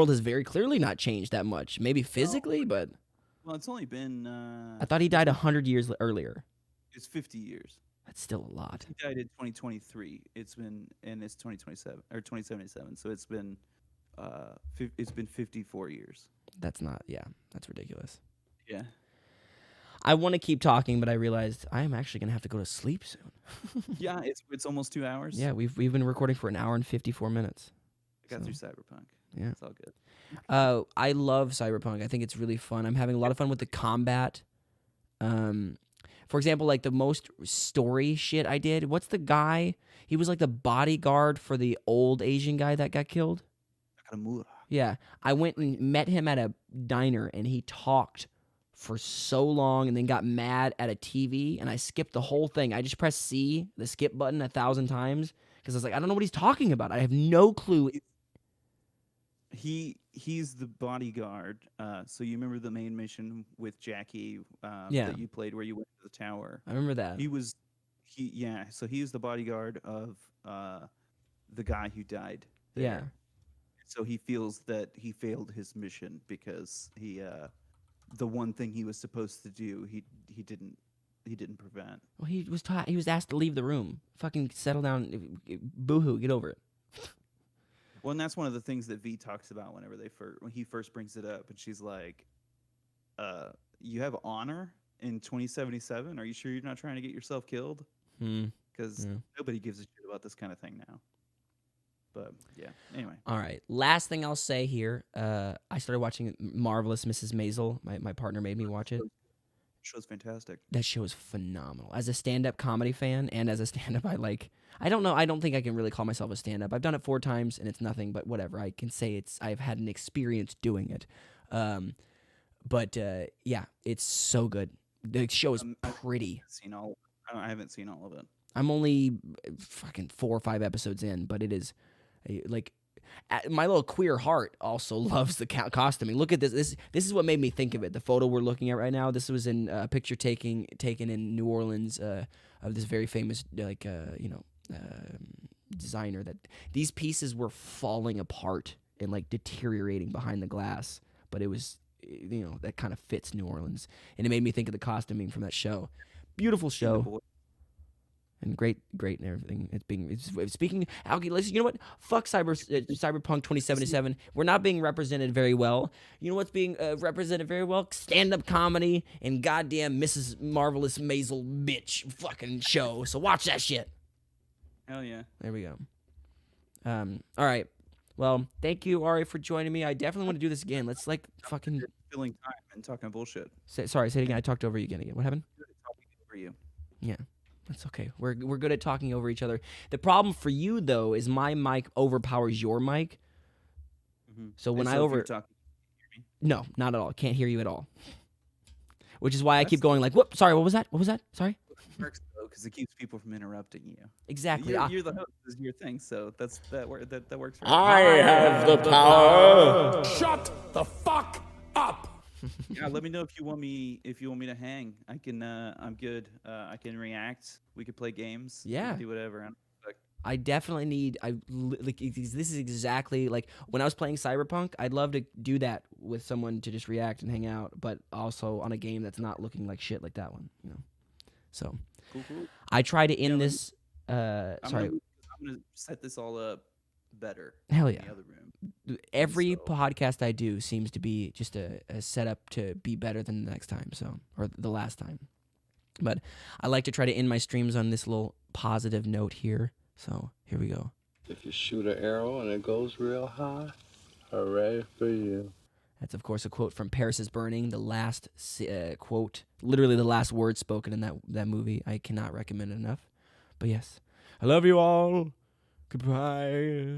has very clearly not changed that much. Maybe physically, but
Well, it's only been
I thought he died 100 years earlier.
it's 50 years.
That's still a lot.
He died in 2023. It's 2027 or 2077. So it's been 54 years.
That's not. Yeah, that's ridiculous.
Yeah.
I want to keep talking, but I realized I am actually gonna have to go to sleep soon.
Yeah, it's almost 2 hours.
Yeah, we've been recording for an hour and 54 minutes.
I got through Cyberpunk.
Yeah.
It's all good.
I love Cyberpunk. I think it's really fun. I'm having a lot of fun with the combat. For example, like the most story shit I did. What's the guy? He was like the bodyguard for the old Asian guy that got killed.
Nakamura.
Yeah, I went and met him at a diner, and he talked for so long, and then got mad at a TV, and I skipped the whole thing. I just pressed C, the skip button, 1,000 times because I was like, I don't know what he's talking about. I have no clue.
He's the bodyguard. So you remember the main mission with Jackie
Yeah.
that you played where you went to the tower?
I remember that.
So he's the bodyguard of the guy who died there.
Yeah.
So he feels that he failed his mission because he the one thing he was supposed to do, he didn't prevent.
Well, he was asked to leave the room. Fucking settle down. Boo-hoo. Get over it.
Well, and that's one of the things that V talks about when he first brings it up, and she's like, "You have honor in 2077. Are you sure you're not trying to get yourself killed? Because nobody gives a shit about this kind of thing now." But yeah. Anyway.
All right. Last thing I'll say here. I started watching Marvelous Mrs. Maisel. My partner made me watch it.
Show's fantastic.
That show is phenomenal. As a stand-up comedy fan and as a stand-up, I don't know. I don't think I can really call myself a stand-up. I've done it 4 times and it's nothing but whatever. I can say I've had an experience doing it. But yeah, it's so good. The show is pretty.
I haven't seen all of it.
I'm only fucking 4 or 5 episodes in, but it is like my little queer heart also loves the costuming. Look at this. This is what made me think of it. The photo we're looking at right now. This was in a picture taken in New Orleans of this very famous designer. That these pieces were falling apart and like deteriorating behind the glass, but it was that kind of fits New Orleans, and it made me think of the costuming from that show. Beautiful show. And great and everything. It's speaking. Listen, you know what? Fuck Cyberpunk 2077. We're not being represented very well. You know what's being represented very well? Stand-up comedy and goddamn Mrs. Marvelous Maisel bitch fucking show. So watch that shit.
Hell yeah.
There we go. All right. Well, thank you, Ari, for joining me. I definitely want to do this again. Let's fucking
filling time and talking bullshit.
Sorry, say it again. I talked over you again. What happened?
Talking over you.
Yeah. That's okay. We're good at talking over each other. The problem for you though is my mic overpowers your mic. Mm-hmm. So when I over,
if you're talking, can you hear me?
No, not at all. Can't hear you at all. Which is why I keep going like, whoop. Sorry, what was that? Sorry.
It works though because it keeps people from interrupting you.
Exactly.
You're the host. This is your thing, so that works. For
I have the power. Shut the fuck up.
Yeah, let me know if you want me to hang. I can. I'm good. I can react. We could play games.
Yeah.
Do whatever.
I definitely need. This is exactly like when I was playing Cyberpunk. I'd love to do that with someone to just react and hang out, but also on a game that's not looking like shit like that one. So.
Cool.
I try to end this.
I'm gonna set this all up better.
Hell
in
yeah.
the other room.
Every podcast I do seems to be just a setup to be better than the next time, or the last time. But I like to try to end my streams on this little positive note here. So here we go.
If you shoot an arrow and it goes real high, hooray for you.
That's, of course, a quote from Paris is Burning, the last quote, literally the last word spoken in that movie. I cannot recommend it enough. But yes, I love you all. Goodbye.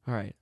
All right.